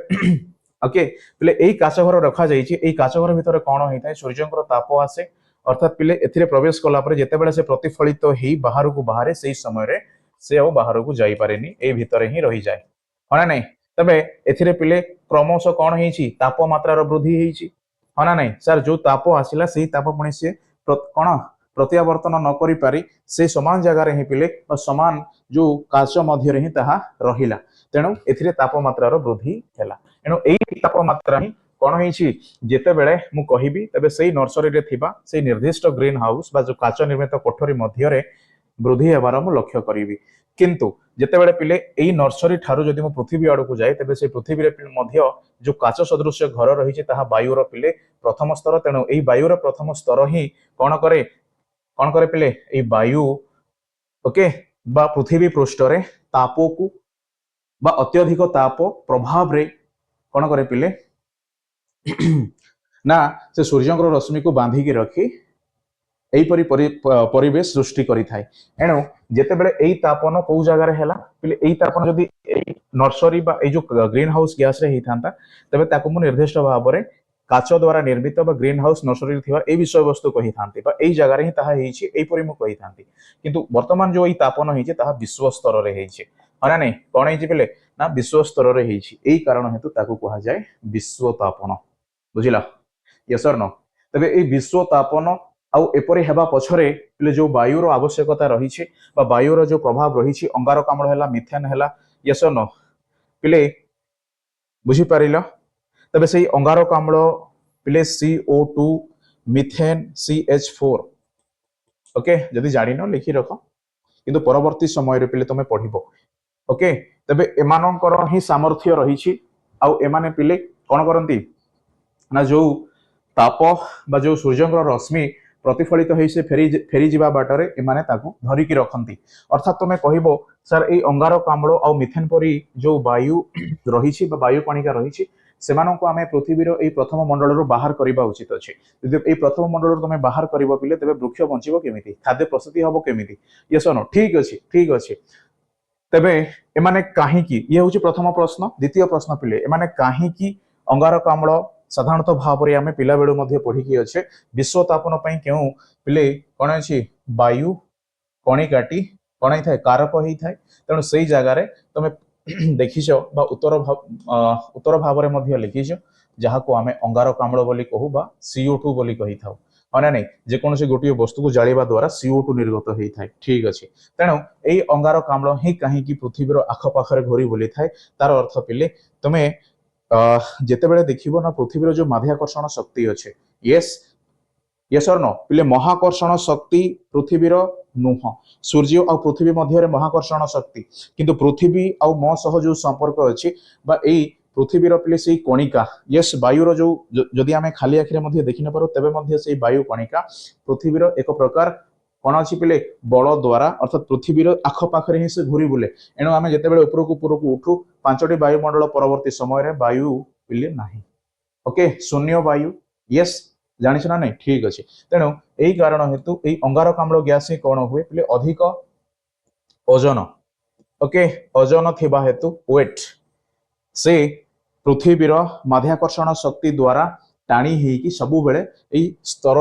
S1: ओके पिले एई काच घर रखा जाइछि एई काच घर भितर कोन होई थाए सूर्यंकर ताप आसे अर्थात पिले एथिरे प्रवेश कला परे जेते बेले से प्रतिफलित ही बाहर को बाहरे सेई समय रे से ओ बाहर को जाई पारेनी ए भितर ही रही जाए हना नहीं तबे एथिरे पिले क्रमश कोन हेछि तापमात्रा रो वृद्धि हेछि हना नहीं सर जो ताप आसिला सेही ताप पुणी से कोन प्रत्यावर्तन न करि पारि से समान जगह रे ही पिले समान जो काच मध्य रे ही ताहा रहिला तेणु एथिरे तापमात्रा रो वृद्धि हैला एणु एई तापमात्रा ही कोन हेछि जेते बेले मु कहिबी तबे सेही नर्सरी रे थिबा सेही निर्दिष्ट ग्रीन हाउस बा जो काच निर्मित कोठरी मध्य रे वृद्धि हेबार मु लक्ष्य करिवि किंतु जेते बेले पिले एई नर्सरी ठारू जदि मु पृथ्वी आड़ को जाए तबे से पृथ्वी रे मध्य जो काच सदृश घर रही ताहा वायुर पिले प्रथम स्तर तेणु एई वायुर प्रथम स्तर ही कौन करे पिले एई वायु ओके बा पृथ्वी पृष्ठ रे तापो को बा अत्यधिक ताप प्रभाव रे कौन करे पिले ना से सूर्यंकर रश्मि को बांधिकी रखी एहीपरि परिवेश सृष्टि करि थाए एणु जेते बेले एई तापन को जगह हैला पिले एई तापन जदि एई नर्सरी बा एई जो ग्रीन हाउस गैस रे ही थांता तबे ताकू मु निर्दिष्ट भाव रे काच द्वारा निर्मित बा ग्रीन हाउस नर्सरी रे थिबा एई विषय वस्तु कहि थांती बा एई जगह रे ही ताहा हेछि एहीपरि मु कहि थांती किंतु वर्तमान जो एई तापन हेछि ताहा विश्व स्तर रे हेछि हना नहीं कोन हेछि पिले ना विश्व स्तर रे हेछि एई कारण हेतु ताकू कहा जाय विश्व तापन बुझिला यस और नो तबे एई विश्व तापन आउ एपरि हेबा पछरे पिले जो वायुर आवश्यकता रही बा वायुर जो प्रभाव रही अंगारकाम्ल हैला मिथेन हैला यस नो पिले बुझी पारिल तबे सेही अंगारकाम्ल पिले CO2 मिथेन CH4 ओके जदि जानि न लिखि रख किंतु परवर्ती समय रे पिले तमे पढिबो ओके तबे एमानकर ही सामर्थ्य रही आउ एमाने पिले कोन करंती ना जो ताप बा जो सूर्यंकर रश्मि प्रतिफलित होई से फेरी जीवा बाटरे एमाने ताकू धरिकी रखंती अर्थात तुमे कहिबो सर ए अंगारकाम्ल आ मिथेन परी जो वायु रही बा वायु कणिका रही सेमानंको आमे पृथ्वीर ए प्रथम मंडल रु बाहर करबा उचित अछि यदि ए प्रथम मंडल रु तुमे बाहर करबो पिले तबे वृक्ष बंचिबो केमिति खाद्य प्रस्तुति हबो केमिति यस नो ठीक अछि तबे एमाने काहे की ये होची प्रथम प्रश्न द्वितीय प्रश्न पिले एमाने काहे की अंगारकाम्ल साधारणतः भाव रे आमे पिला बेलु मध्ये पढी की अछि विश्व तापन पई केउ पिले कोन अछि वायु कणिकाटी कौन होता है कारक होता है तेणु से जगार तुम देखीच बा उत्तर भाव में लिखीच जहाँ को आम अंगारकाम्ल बोली कहू बा CO2 बोली कही था हाँ ना नहीं जेकोसी गोटे वस्तु को जाड़ा द्वारा CO2 निर्गत होता है ठीक अच्छे तेणु यही अंगारकाम्ल ही कहीं पृथ्वीर आखपाखे घूरी बुली थाए तार अर्थ पिले तुम्हें जितेबले देखिबो ना पृथ्वीर जो माध्याकर्षण शक्ति अच्छे यस यस और नो पिले महाकर्षण शक्ति पृथ्वीर नुह सूर्य और पृथ्वी मध्य महाकर्षण शक्ति किंतु पृथ्वी आउ मो सह जो संपर्क अच्छी बा एई पृथ्वीर पिले से कणिका यस वायुर जो जदि आम खाली आखिरे देखि न पारो तेबे से वायु कणिका पृथ्वीर एक प्रकार कौन अच्छी पिले बल द्वारा अर्थात पृथ्वीर आखपाखे ही से घूरी बुले एणु आम जितेबाला उपरक उठू 5टी वायुमंडल परवर्ती समय वायु पिले ना ओके शून्य वायु यस जानिछ ना नहीं ठीक अच्छे तेणु यही कारण हेतु यही अंगारकाम्ल गैस ही कौन हुए पिले अधिक ओजन ओके ओजन थिबा हेतु वेट से पृथ्वीर माध्याकर्षण शक्ति द्वारा टाणी होगी सब बेले स्तर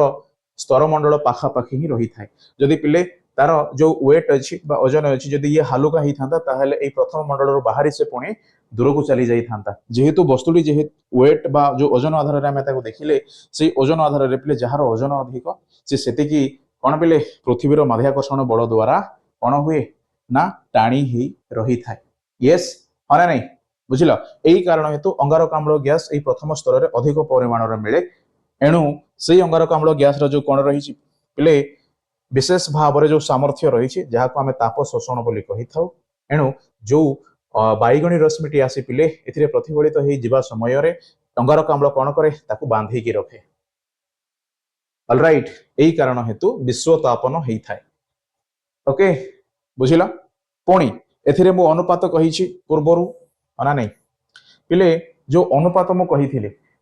S1: स्तर मंडल पाखापाखि ही रही था जदि पिले तार जो वेट अच्छी ओजन अच्छी जदि ये हालुका ही था ताहले ए प्रथम मंडल बाहरी से पुणी दूर को चली जाई था जेहेतु वस्तुटी जेहेतु वेट बा जो ओजन आधार में देखिले से ओजन आधार में पिले जार ओजन अधिक से कौन पिले पृथ्वीर माध्याकर्षण बल द्वारा कौन हुए ना टाणी ही रही था यस हाँ ना नहीं बुझिल यही कारण हेतु अंगारकाम्ल गैस यही प्रथम स्तर में अधिक परिमाण मिले एणु से अंगारकाम्ल गैस जो कौन रही पिले विशेष भाव में जो सामर्थ्य रही जहाँ को आम ताप शोषण बोली कही था एणु जो बैगणी रश्मिटी आसी पिले ए प्रतिफलित हो समय अंगारकाम्ल कौन करे ताकू बांधिकी रखे ऑलराइट यही कारण हेतु विश्वतापन होता है ओके बुझिल पुणी एथिरे मु अनुपात कही पूर्वर ना नहीं पिले जो अनुपात मु कही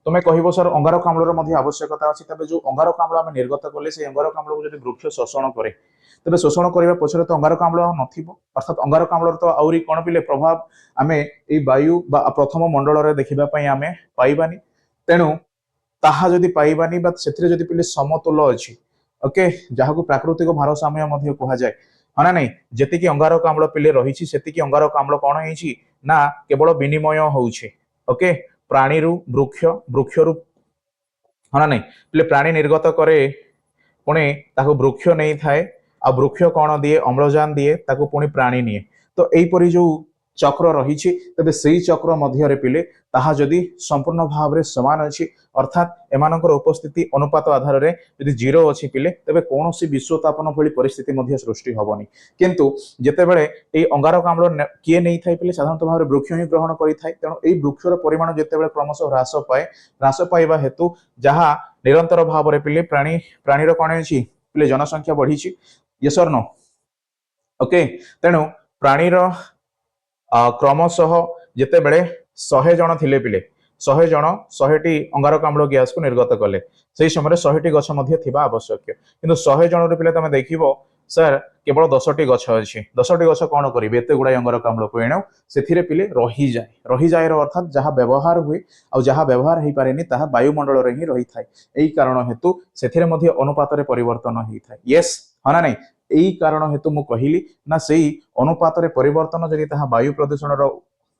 S1: तुम्हें कहब सर अंगारकाम्ल आवश्यकता अच्छी तेज जो अंगारकाम्ल आम निर्गत कले से अंगारकाम्ल को जब वृक्ष शोषण करे तेज शोषण करने पछरे तो अंगारकाम्ल नथिबो अर्थात अंगारकाम्ल तो आउरी कौन पिले प्रभाव आम ये वायु बा प्रथम मंडल में देखापी आम पाइबानी तेणु ताहा जदि पाइबानी बा सेथिरे जदि पिले समतुल अच्छी ओके जहाँ को प्राकृतिक भारसाम्य कह जाए हाँ ना नहीं जेतिकी अंगारकाम्ल पिले रही सेतिकी अंगारकाम्ल कौन है ना केवल विनिमय होउछे ओके प्राणी रु वृक्ष वृक्ष रु हाँ ना नहीं पिले प्राणी निर्गत करे पुणी ताको वृक्ष नहीं थाए आ वृक्ष कौन दिए अम्लजान दिए ताको पुणी प्राणी निए तो यहीपरी जो चक्र रही तेज से चक्र मध्य पिले ताहा जदि संपूर्ण भाव में समान अच्छी अर्थात एमानकर उपस्थिति अनुपात आधार में यदि जीरो अच्छी पिले तेज कौन सी विश्वतापन भली परिस्थिति सृष्टि हेनी किंतु जितेबले ये अंगारकाम्ल किए नहीं था पिले साधारणतः भाव में वृक्ष ही ग्रहण करें तेणु यही वृक्षर परिमाण जितेबाला क्रमश ह्रास पाइबा हेतु जहाँ निरंतर भाव में पिले प्राणीर कौन अच्छी पिले जनसंख्या बढ़ी यस और नो ओके तेणु प्राणीर क्रमशः जितेबले 100 जन थिले पिले 100 जन 100टी अंगारकाम्ल गैस को निर्गत कले से समय 100टी गछ थिबा आवश्यक किंतु 100 जन पिले तुम देखिबो सर केवल 10टी गछ अच्छी 10टी गछ कौन करेंगे एत गुड़ा अंगारकाम्ल को एणु से पिले रही जाए अर्थात जहाँ व्यवहार हुए और जहाँ व्यवहार हो पारे ताहा वायुमंडल में ही रही था यही कारण हेतु से अनुपात परिवर्तन होता है यस हाँ ना नहीं यही कारण हेतु मु कहली ना से अनुपात परिवर्तन जदि वायु प्रदूषण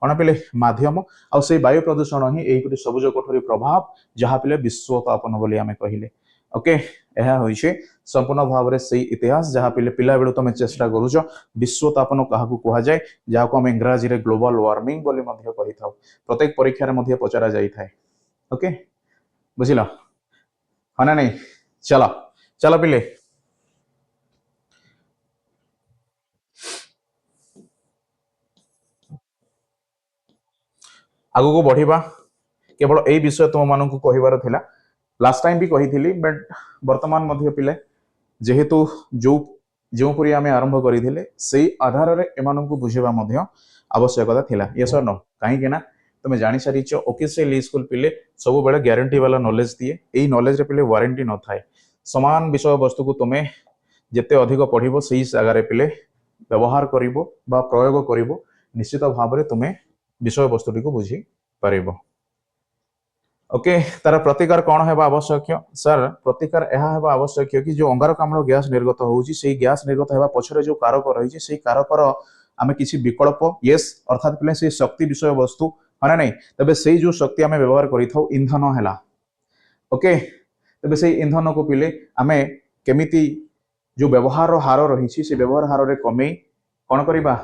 S1: कौन पिले माध्यम आ से वायु प्रदूषण ही यही सबुज कोठरी प्रभाव जहाँ पिले विश्वतापन बोली आमे कहले ओके यह होइछे संपूर्ण भाव में से इतिहास जहाँ पिले पिला बेलू तुम चेष्टा करूछ विश्वतापन क्या कह जाए जहाँ को आम इंग्राजी में ग्लोबल वार्मिंग बोली कही था प्रत्येक परीक्षा पचरा जाए ओके बुझिल हाँ ना नहीं चलो चलो पिले आगु को बढ़िबा केवल यही विषय तुम मान कहबार थिला लास्ट टाइम भी कही बट वर्तमान मध्य पिले जेहेतु जो जो पुरी आमे आरंभ करिथिले सेही आधार रे एमान को बुझेबा मध्य आवश्यकता थिला यस और नो कहीं ना तुम जानी सारीच ओकेसीएल स्कूल पिले सब बेले ग्यारंटी वाला नॉलेज दिए यही नॉलेज रे पिले वारंटी न थाए समान विषय वस्तु को तुम जिते अधिक पढ़िबो सेही जगह पिले व्यवहार करिबो बा प्रयोग करिबो निश्चित भाव में तुम विषय वस्तुटी को बुझी पारिबो ओके तार प्रतिकार कौन है आवश्यक सर प्रतिकार यह है आवश्यक कि जो अंगारकाम्ल गैस निर्गत होउची से गैस निर्गत होगा पछरे जो कारक रही से कारकर आम किसी विकल्प येस अर्थात पे से शक्ति विषय वस्तु है ना नहीं तबे से जो शक्ति आम व्यवहार करें इंधन है ओके तबे से इंधन को पिले आम केमिति जो व्यवहार हार रही से व्यवहार हार में कमे कौन करवा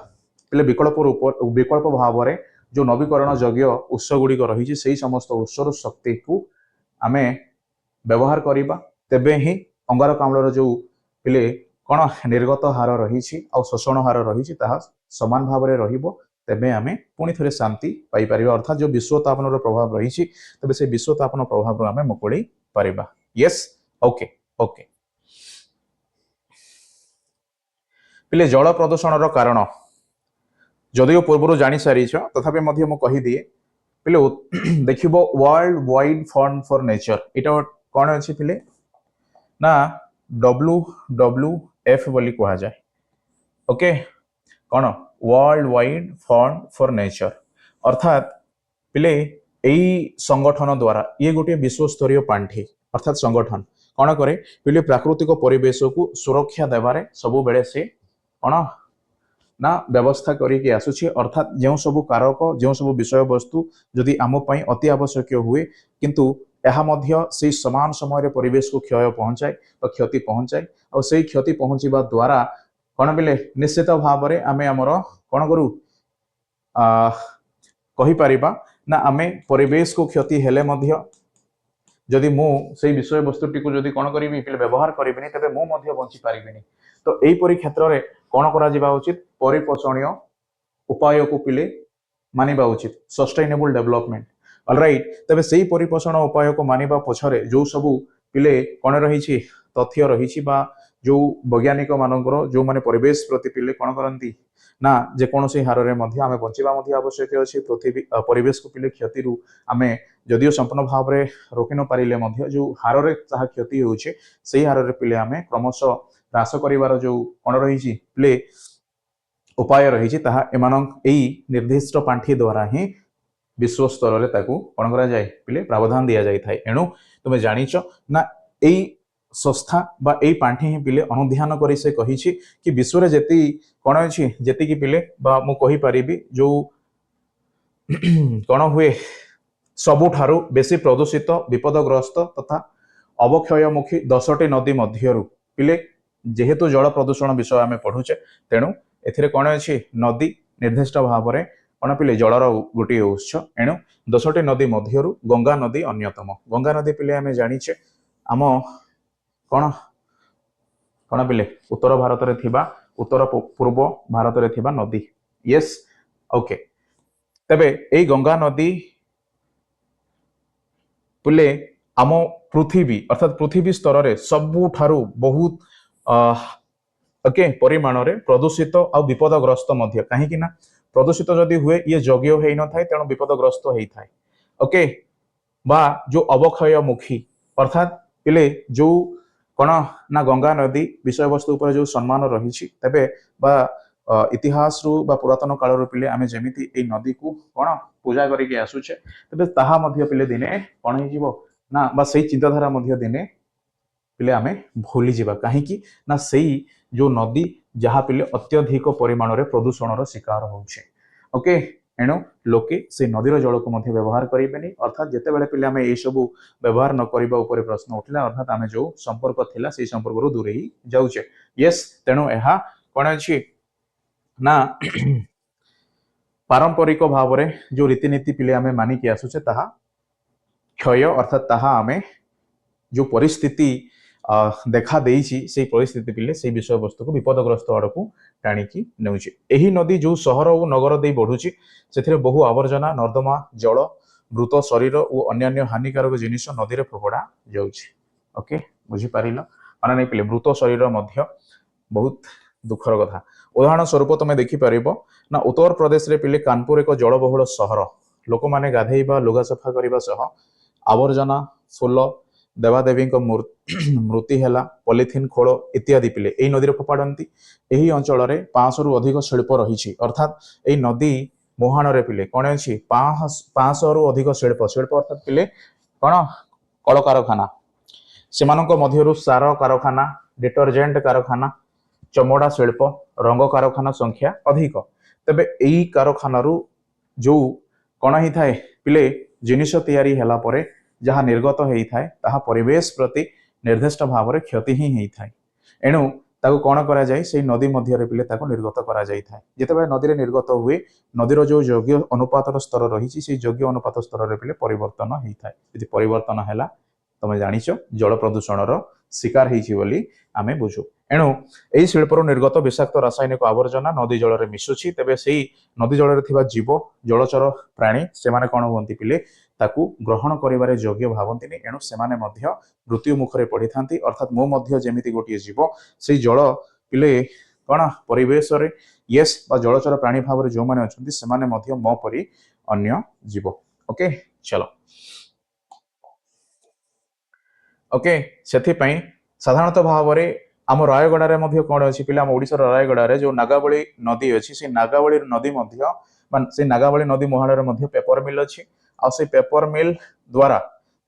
S1: पे विकल्प भाव में जो नवीकरण योग्य उत्स गुड़िक रही से समस्त उत्सर शक्ति को आम व्यवहार करवा तेबे ही अंगारकाम्लर जो पिले कौन निर्गत हार रही शोषण हार रही समान भाव में रहिबो तेबे आम पुणी थे शांति पाइपर अर्थात जो विश्वतापन प्रभाव रही तेबे से विश्वतापन प्रभाव आम मुकुड़ी पारिबा यस ओके ओके पिले जल प्रदूषण कारण जदिव पूर्व जानी सारी तथापि मु कहीदिए पिले देखिबो world wide fund for nature इटा कौन अच्छी पिले ना WWF बोली कहा जाए ओके कौन world wide fund for nature अर्थात पिले यही संगठन द्वारा ये गोटे विश्वस्तरीय पांठी अर्थात संगठन कौन करे पिले प्राकृतिक परिवेश को सुरक्षा देवारे सबु बेले से कौन ना व्यवस्था करके आसुची अर्थात जो सब कारक जो सब विषय वस्तु जदि आम अति आवश्यक हुए किंतु यह से समान समय परिवेश को क्षय पहुंचाए क्षति पहुंचाए और से क्षति पहुंचवा द्वारा कौन बोले निश्चित भाव में आम आमर कौन करू कहीपर ना आम परिवेश को क्षति हेले जदि मु से विषय वस्तुटी को जदि कौन करी व्यवहार करी तेरे मुझे बंची पारिनी तो यहीपरी क्षेत्र में कौन करा उचित परिपोषणीय उपाय को पिले मानिबा उचित सस्टेनेबल डेवलपमेंट ऑलराइट तबे से ही परिपोषण उपाय को मानिबा पछरे जो सब पिले कौन रही तथ्य रही जो वैज्ञानिक मानकर जो माने परिवेश प्रति पिले कौन करती ना जेकोसी हार में आम बंचा आवश्यक अच्छे पृथ्वी परिवेश को पिले क्षति आम जदिव संपूर्ण भाव में रोकि न पारे जो हार में जहाँ क्षति होचे से हार में पिले आम क्रमशः ह्रास कर जो कौन रही प्ले उपाय रही निर्दिष्ट पांठी द्वारा ही विश्व स्तर में कौन करा जाए पिले प्रावधान दि जाए एणु तुम्हें जानिच ना यही संस्था बा यही पांठी ही पिले अनुध्यान कर से कही कि विश्व में जेती कौन अच्छी जी पिले बा मु कहि परिबी जो कौन हुए सबुठारु बेसी प्रदूषित विपदग्रस्त तथा अवक्षयमुखी 10टी नदी मध्यरु पिले जेहेतु जल प्रदूषण विषय आम पढ़ुचे तेणु एथिरे कौन अच्छी नदी निर्दिष्ट भाव में कौन पिले जलर गोटे उत्स एणु 10टी नदी मध्यरु गंगा नदी अन्यतम गंगा नदी पिले आम जानिचे आम कौन कौन पिले उत्तर भारत रे थिबा उत्तर पूर्व भारत रे थिबा नदी यस ओके तबे एई गंगा नदी पिले आम पृथ्वी अर्थात पृथ्वी स्तर में सबुठारु बहुत ओके परिमाण रे प्रदूषित आ विपदग्रस्त मध्य कहीं ना प्रदूषित जदि हुए ये योग्य हो न थाए तेणु विपदग्रस्त होता है ओके बा जो अवक्षयमुखी अर्थात पिले जो कौन ना गंगा नदी विषय वस्तु पर जो सम्मान रही तेबे बा इतिहास रु बा पुरातन काल रु पिले आमे जेमिति ए नदी को कौन पूजा करके आसुचे तेबे ताहा मध्य पिले दिने कौन हो जीवो ना बा सही चिंताधारा मध्य दिने पिले आमे भूली जीवा कहीं ना सही जो नदी जहाँ पिले अत्यधिक परिमाण रे प्रदूषण रो शिकार होउछे ओके एणु लोके से नदीर जल को मध्य व्यवहार करेंगे अर्थात जितेबाला पिले आम ये सब व्यवहार न करने उपर प्रश्न उठला अर्थात आम जो संपर्क थिला से संपर्क रू दूरे ही जाऊे यस तेणु यह कौन अच्छी ना पारंपरिक भाव में जो रीतिनीति पिले आम मानिकी आसुचे ताहा क्षय अर्थात ताहा आम जो परिस्थिति देखा देइछि से परिस्थिति पिले से विषय वस्तु को विपदग्रस्त आड़ को टाणिकी नेउछि एही नदी जो शहर और नगर दे बढ़ुछि से बहु आवर्जना नर्दमा जल मृत शरीर और अन्य हानिकारक जिनिस नदी में फोपड़ा जाउछि ओके बुझी पारिल माने नहीं पिले मृत शरीर मध्य बहुत दुखर कथा उदाहरण स्वरूप तुम देखिपर ना उत्तर प्रदेश रे पिले कानपुर एक जलबहुल सहर लोक मैंने गाधेबा लुगा सफा करने सह आवर्जना फुल देवादेवी मृत्यु है पॉलिथिन खोल इत्यादि पिले यही नदी फोपाड़ती यही अंचल 500 रु अधिक शिल्प रही अर्थात यही नदी मुहाण रे पिले कौन अच्छी 500 रु अधिक शिल्प शिल्प अर्थात पिले कौन कलकारखाना सेमानक मध्यरु सार कारखाना डिटर्जेंट कारखाना चमड़ा शिल्प रंग कारखाना संख्या अधिक तेबे एई कारखानारू जो कौन ही थाए पिले जिनिस तैयारी हैला परे जहाँ निर्गत होई थाए ताहा परिवेश प्रति निर्दिष्ट भाव में क्षति ही होई थाए एणु ताको कौन करा जाए से नदी मध्य पिले ताको निर्गत करा जाय थाए जेतेबेले नदी रे निर्गत हुए नदीर जो योग्य अनुपातर स्तर रही से योग्य अनुपात स्तर रे पिले परिवर्तन होई थाए यदि परिवर्तन हैला तमे जानिछ जल प्रदूषणर शिकार होईछि बोली आमे बुझू एणु एई शिल्पर निर्गत विषाक्त रासायनिक आवर्जना नदी जल रे मिसुछि तेबे सेही नदी जल रे थिबा जीव जलचर प्राणी सेमाने कोन होंती पिले ताकू ग्रहण करिवारे योग्य भावंतिनी एणु सेमाने मध्य मृत्यु मुखरे पड़ी थांती अर्थात मो मध्य जेमिति गोटिए जीव सेही जल पिले कोन परिवेश रे यस बा जलचर प्राणी भाव रे जो माने अछंती सेमाने मध्य मो परि अन्य जीव ओके चलो ओके सेथि पई साधारणतः भाव में आम रायगड़ा में कौन अच्छी पिला ओडिशार रायगड़ा जो नागावली नदी अच्छी से नागावली नदी से नागावली नदी मुहाड़ पेपर मिल अच्छी आ से पेपर मिल द्वारा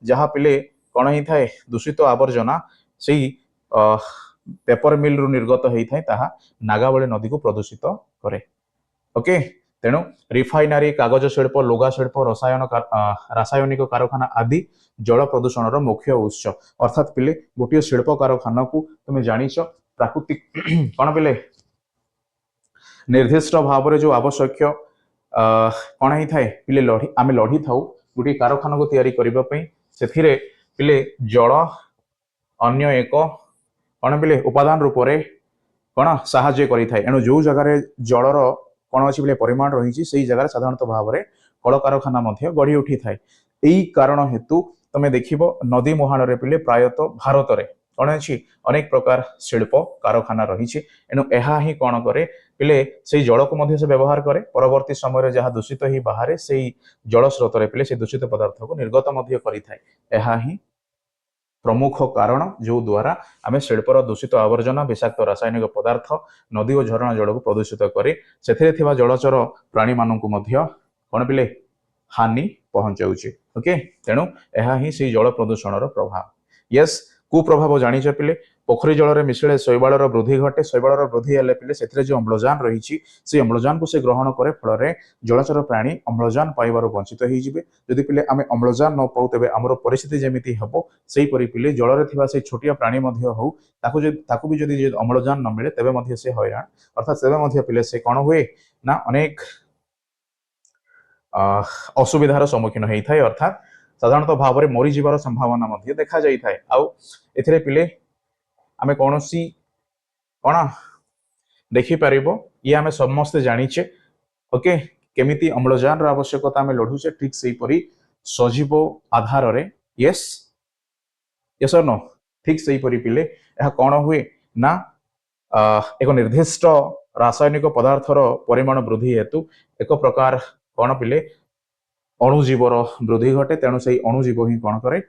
S1: जहाँ पिले कौन ही थाए दूषित आवर्जना से पेपर मिल रु निर्गत होता है ताहा नागावली नदी को प्रदूषित करे ओके तेणु रिफाइनारी कागज शिल्प लुगा शिल्प रासायनिक कारखाना आदि जल प्रदूषण मुख्य उत्स अर्थात पिले गोटे शिल्प कारखाना को तुम जानिच प्राकृतिक कौन पिले निर्दिष्ट भाव में जो आवश्यक कौन ही थाए पिले लड़ी आम लड़ी था गोटे कारखाना को तैयारी करने से पिले जल अन्य एक कौन पिले उपादान रूप से कौन साहाय्य करें एणु जो जगार जलर कौन अच्छी परिमाण रही से जगह साधारणतः भाव में कल कारखाना गढ़ी उठी थाए यही कारण हेतु तुम देख नदी मुहाड़ पिले प्रायतः भारत में कौन अच्छी अनेक प्रकार शिल्प कारखाना रही एणु यह ही कौन करे पिले से जल को से व्यवहार करे परवर्ती समय जहाँ दूषित ही बाहर से जल स्रोत पिले से दूषित पदार्थ को निर्गत करें ही प्रमुख कारण जो द्वारा आम शिल्पर दूषित आवर्जना विषाक्त रासायनिक पदार्थ नदी और झरणा जल को प्रदूषित करे से जलचर प्राणी मानू कौन पिले हानि पहुंचाऊे ओके तेणु यह ही से जल प्रदूषण प्रभाव यस कुप्रभाव जानिच पिले पोखरी जल में मिशिले शैवालर वृद्धि घटे शैवालर वृद्धि हेले पिले से जो अम्लजान रही से अम्लजान को से ग्रहण करे फल जलचर प्राणी अम्लजान पाइबार वंचित होइजिबे जदि पिले आमे अम्लजान न पाऊ तेबे हमर परिस्थिति जेमिति हबो सेही परि पिले जल रे थिबा से छोटिया प्राणी मध्य हो ताकू भी जदि अम्लजान न मिले तेबे मध्य से हैरान अर्थात तेबे मध्य पिले से कोन हुए ना अनेक असुविधार सम्मुखीन होता है अर्थात साधारणतः भाव में मरी जीवार संभावना देखा जाए आउ एथिरे पिले आमे कौन सी कौन देखिपर ये आम समस्ते जानीचे ओके केमिति अम्लजान आवश्यकता आम लढ़ुचे ठीक से परी सजीव आधार रे यस यस और नो ठीक से परी पिले यह कौन हुए ना एक निर्दिष्ट रासायनिक पदार्थर परिमाण वृद्धि हेतु एक प्रकार कौन पिले अणुजीवर वृद्धि घटे तेणु से अणुजीव ही कौन करे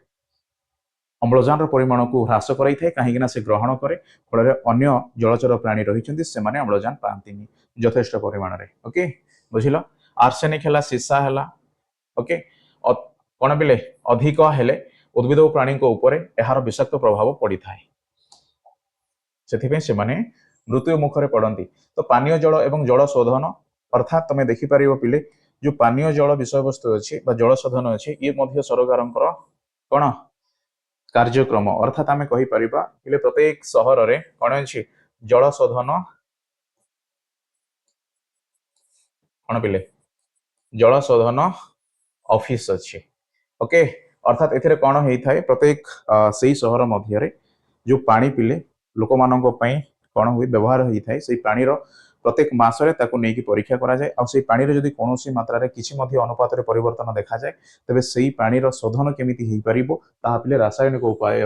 S1: अम्लजान परिमाण को ह्रास कराई कहीं से ग्रहण करे फल अन्य जलचर प्राणी रही से अम्लजान पाती यथेष्ट परिमाण में ओके बुझिल आर्सेनिक है सीसा है ओके कौन पिले अधिक हेले उद्भिद प्राणी उपर यार विषाक्त प्रभाव पड़ी था से मृत्यु मुखरे पड़ती तो पानीय जल एवं जल शोधन अर्थात तुम देखिपर पिले जो पानीय जल विषय वस्तु अच्छी जल शोधन अच्छी ये सरकार कौन कार्यक्रम अर्थात आम कहीपर पिले प्रत्येक सहर में कौन अच्छी जल शोधन कौन पिले जल शोधन ऑफिस अच्छी ओके अर्थात एथिरे कौन होता है प्रत्येक से सहर मध्य जो पानी पिले लोक मान कौन हुए व्यवहार होता है से पानीर प्रत्येक मसरे नहीं परीक्षा कराए आई पानी जदि कौन मात्रा किसी अनुपात परिवर्तन देखा जाए तेज से पानीर शोधन केमिति हो पार ताहा पिले रासायनिक उपाय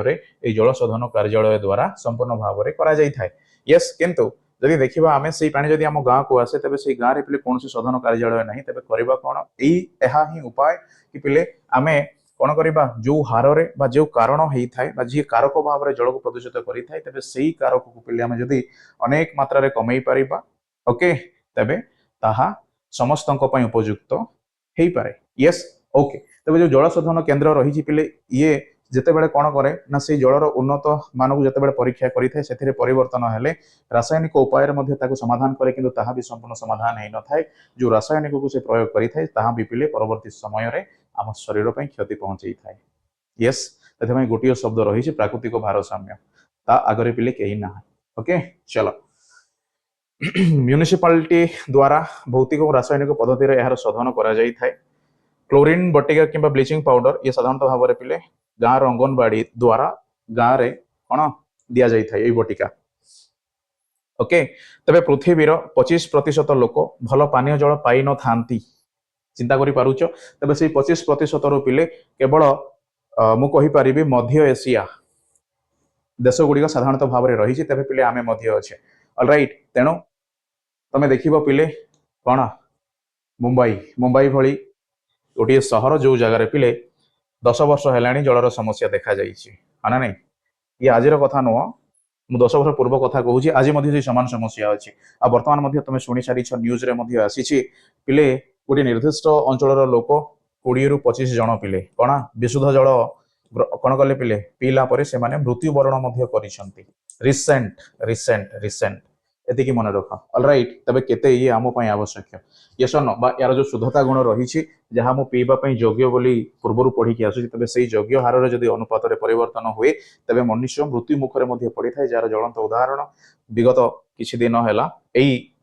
S1: जल शोधन कार्यालय द्वारा संपूर्ण भाव में करा जाए यस किंतु जदि देखा आम से पानी जदि आम गाँव को आसे तेज से गाँव में पिले कौन शोधन कार्यालय ना तेज करवा कौन यह ही उपाय कि पिले आम कौन करवा जो हार में जो कारण होता है जी कारक भाव में जल को प्रदूषित करें तेज से कारक को पिले आम जदि अनेक मात्रा कमे पारिबा ओके तेबे ताहा समस्त उपयुक्त हो पारे यस ओके ତେବେ ଯେଉଁ ଜଳଶୋଧନ କେନ୍ଦ୍ର ରହିଛି ପିଲେ ଇଏ ଯେତେବେଳେ କ'ଣ କରେ ନା ସେଇ ଜଳର ଉନ୍ନତ ମାନକୁ ଯେତେବେଳେ ପରୀକ୍ଷା କରିଥାଏ ସେଥିରେ ପରିବର୍ତ୍ତନ ହେଲେ ରାସାୟନିକ ଉପାୟରେ ମଧ୍ୟ ତାକୁ ସମାଧାନ କରେ, କିନ୍ତୁ ତାହା ବି ସମ୍ପୂର୍ଣ୍ଣ ସମାଧାନ ହେଇନଥାଏ। ଯେଉଁ ରାସାୟନିକକୁ ସେ ପ୍ରୟୋଗ କରିଥାଏ ତାହା ବି ପିଲେ ପରବର୍ତ୍ତୀ ସମୟରେ ଆମ ଶରୀର ପାଇଁ କ୍ଷତି ପହଞ୍ଚେଇଥାଏ। ୟେସ୍, ସେଥିପାଇଁ ଗୋଟିଏ ଶବ୍ଦ ରହିଛି ପ୍ରାକୃତିକ ଭାରସାମ୍ୟ, ତା ଆଗରେ ପିଲେ କେହି ନାହିଁ। ଓକେ, ଚଲ। म्युनिसिपालिटी द्वारा भौतिक और रासायनिक पद्धति यार शोधन कराଯାଇଥାଏ। क्लोरीन बटिका किंबा ब्लीचिंग पाउडर ये साधारणतः भाव में पिले गाँव अंगनवाड़ी द्वारा गाँव में कौन दि जाए बटिका। ओके, तबे पृथ्वीर 25% लोक भल पानीय जल पाई न थांती। चिंता करि पारुछ, तबे से 25% रो पिले केवल मु कहि परिबी मध्य एशिया देश गुड़िक साधारणतः भाव में रही। तेरे पिले आमे मध्य अच्छे अलराइट। तेणु तमे देखिबो पिले कौन मुंबई मुंबई भली गोटे सहर जो जगार पिले 10 वर्ष है जलर समस्या देखा जाइए ना नहीं। ये आजिर कथा नुह, मु 10 वर्ष पूर्व कथा कहूँ। आज सामान समस्या अच्छी। आ बर्तमान तुम शुणी सारी न्यूज रे आसी पिले गोटे निर्दिष्ट अंचल लोक 20 ରୁ 25 जन पिले कौन विशुद्ध जल कौन कले पिले पीला पर से मृत्युवरण कर रिसेंट रिसेंट रिसेंट एतिकी मन रख अलराइट। तबे केते ये आम आवश्यक यस न बा यार जो शुद्धता गुण रही जहाँ मु पीवा योग्य बोली पूर्व पढ़ी आसुची, तबे से योग्य हार जदि अनुपात परिवर्तन हुए तबे मनुष्य मृत्यु मुखरे पड़ी था। जार ज्वलंत उदाहरण विगत किछि दिन है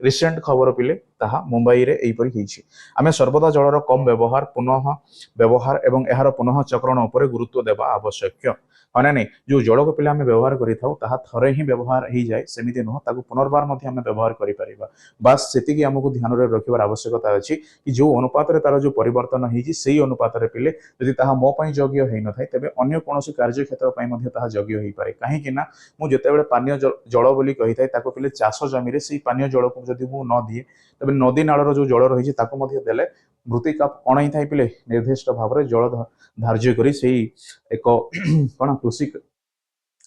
S1: रिसेंट खबर पिले ताहा मुंबई रे एपरी होईछि। आमे सर्वदा जलर कम व्यवहार पुनः व्यवहार एवं यार पुनः चक्रण उपर गुरुत्व देवा आवश्यक है ना नहीं। जो जल को पिले आमे व्यवहार करिथाउ ताहा थरे ही व्यवहार हो जाए सेमिति नुह, ताकू पुनर्बार मध्य आमे व्यवहार करि परिबा। बस सेतिकी हमकु ध्यान रे रखिबार आवश्यकता अछि कि जो अनुपात रे तार जो परिवर्तन होईछि सेही अनुपात रे पिले यदि ताहा मो पई योग्य हेइ न थाए तबे अन्य कोनोसी कार्य क्षेत्र पई मध्य ताहा योग्य हेइ पारे। काहे कि ना मु जेतेबेले पानीय जल बोली कहि थाए ताको पिले चाष जमी रे सेही पानीय जल को जदि मु न दिए तबे नदी नाळर जो जल रही ताको मध्य देले मृत्तिका कौन ही थाए पिले निर्दिष्ट भाव में जल धार्य करी सेही एक कौन कृषि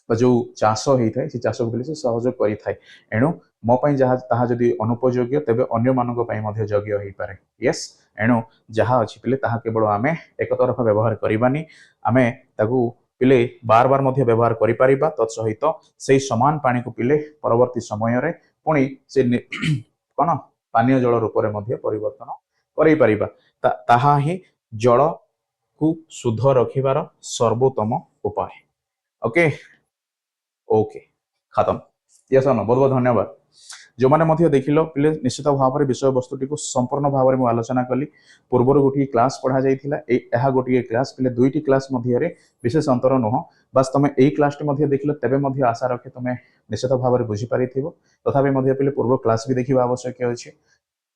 S1: जो चाष होता है से चाष को से सहयोग करें। एणु मो जहाँ ताहा जदि अनुपयोग्य तेबे अन्य मानक योग्य हो पारे। यस, एणु जहाँ अच्छी पिले ताहा केवल आमे एक तरफ व्यवहार करबानी, आमे ताकू पिले बार बार मध्य व्यवहार करि परिबा। तत्सहित से समान पानी को पिले परवर्ती समय रे पुणी से कौन पानीय जल रूप में मध्य परिवर्तन करि परिबा। ताहा ही जल को शुद्ध रखिबार सर्वोत्तम उपाय। ओके ओके खत्म। यस न बहुत बहुत धन्यवाद। जो मैंने मध्य देखिल पिले निश्चित भाव में विषय वस्तुटी को संपूर्ण भाव में आलोचना कली। पूर्व गोटे क्लास पढ़ा जाता गोटे क्लास पिले दुईटी क्लास मध्य विशेष अंतर नुह। बस तुम यही क्लास टी देखिल तेबे आशा रखे तुम निश्चित भाव में बुझीपारी तथापि पिले पूर्व क्लास भी देखा आवश्यक अच्छे।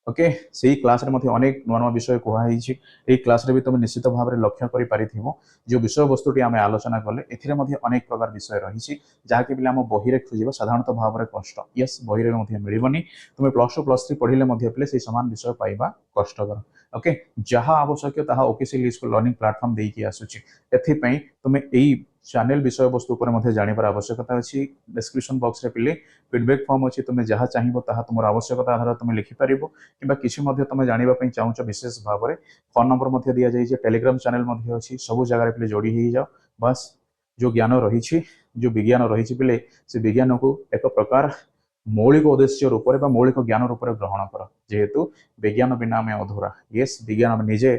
S1: ओके, से क्लास रे मध्य अनेक नुआ नुआ विषय कहुई। क्लास रे भी तुम निश्चित भाव में लक्ष्य करि पारिथिबो जो विषय वस्तुटी आम आलोचना कले एथिरे मध्य अनेक प्रकार विषय रही जहाँकि पिले आम बही रे खोजिबा साधारणतः भाव में कष्ट। यस, बही रे मध्य मिलिबनी। तुम +2 +3 पढ़िले मध्य पिले से समान विषय पाइबा कष्टकर। ओके, जहाँ आवश्यक ताहा ओकेसीएल स्कूल लर्निंग प्लेटफॉर्म देकी आसुची। एथिपई तुम एई चैनल विषय वस्तु पर मध्य जानिबार आवश्यकता अछि। डिस्क्रिप्शन बॉक्स रे पिले फीडबैक फॉर्म अछि, तुम जहाँ चाहिबो ताहा तुमर आवश्यकता आधार तुम लिखि पारिबो किबा किछि मध्य तुम जानिबा पई चाहुछ विशेष भाव में फोन नंबर मध्य दिया जाइए। टेलीग्राम चैनल मध्य अछि, सब जगह पिले जोड़ी ही जाओ। बस जो ज्ञान रही जो विज्ञान रही पिले से विज्ञान को एक प्रकार मौलिक उद्देश्य रूप में मौलिक ज्ञान रूप में ग्रहण कर, जेहेतु विज्ञान बिना आम अधूरा। येस, विज्ञान आम निजे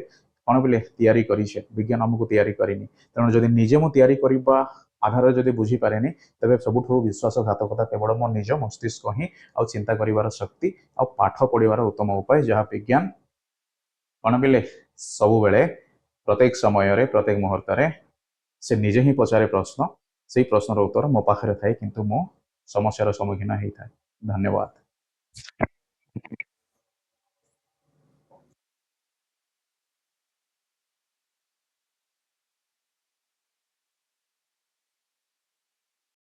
S1: कौन बोले तैयारी करिछे, विज्ञान आमको तैयारी करिनी। तेणु जदि निजे मु तैयारी करबा आधार जदि बुझी पारेनी तबे सबुठो विश्वासघातकता केवल मो निज मस्तिष्क ही आ चिंता करिवार शक्ति आ पाठ पढ़िवार उत्तम उपाय जहाँ विज्ञान कौन बोले सबु बेले प्रत्येक समय प्रत्येक मुहूर्त से निजे ही पचारे प्रश्न, से प्रश्नर उत्तर मो पाखरे थाए किंतु मो समस्यार सम्मुखीन होता है। धन्यवाद।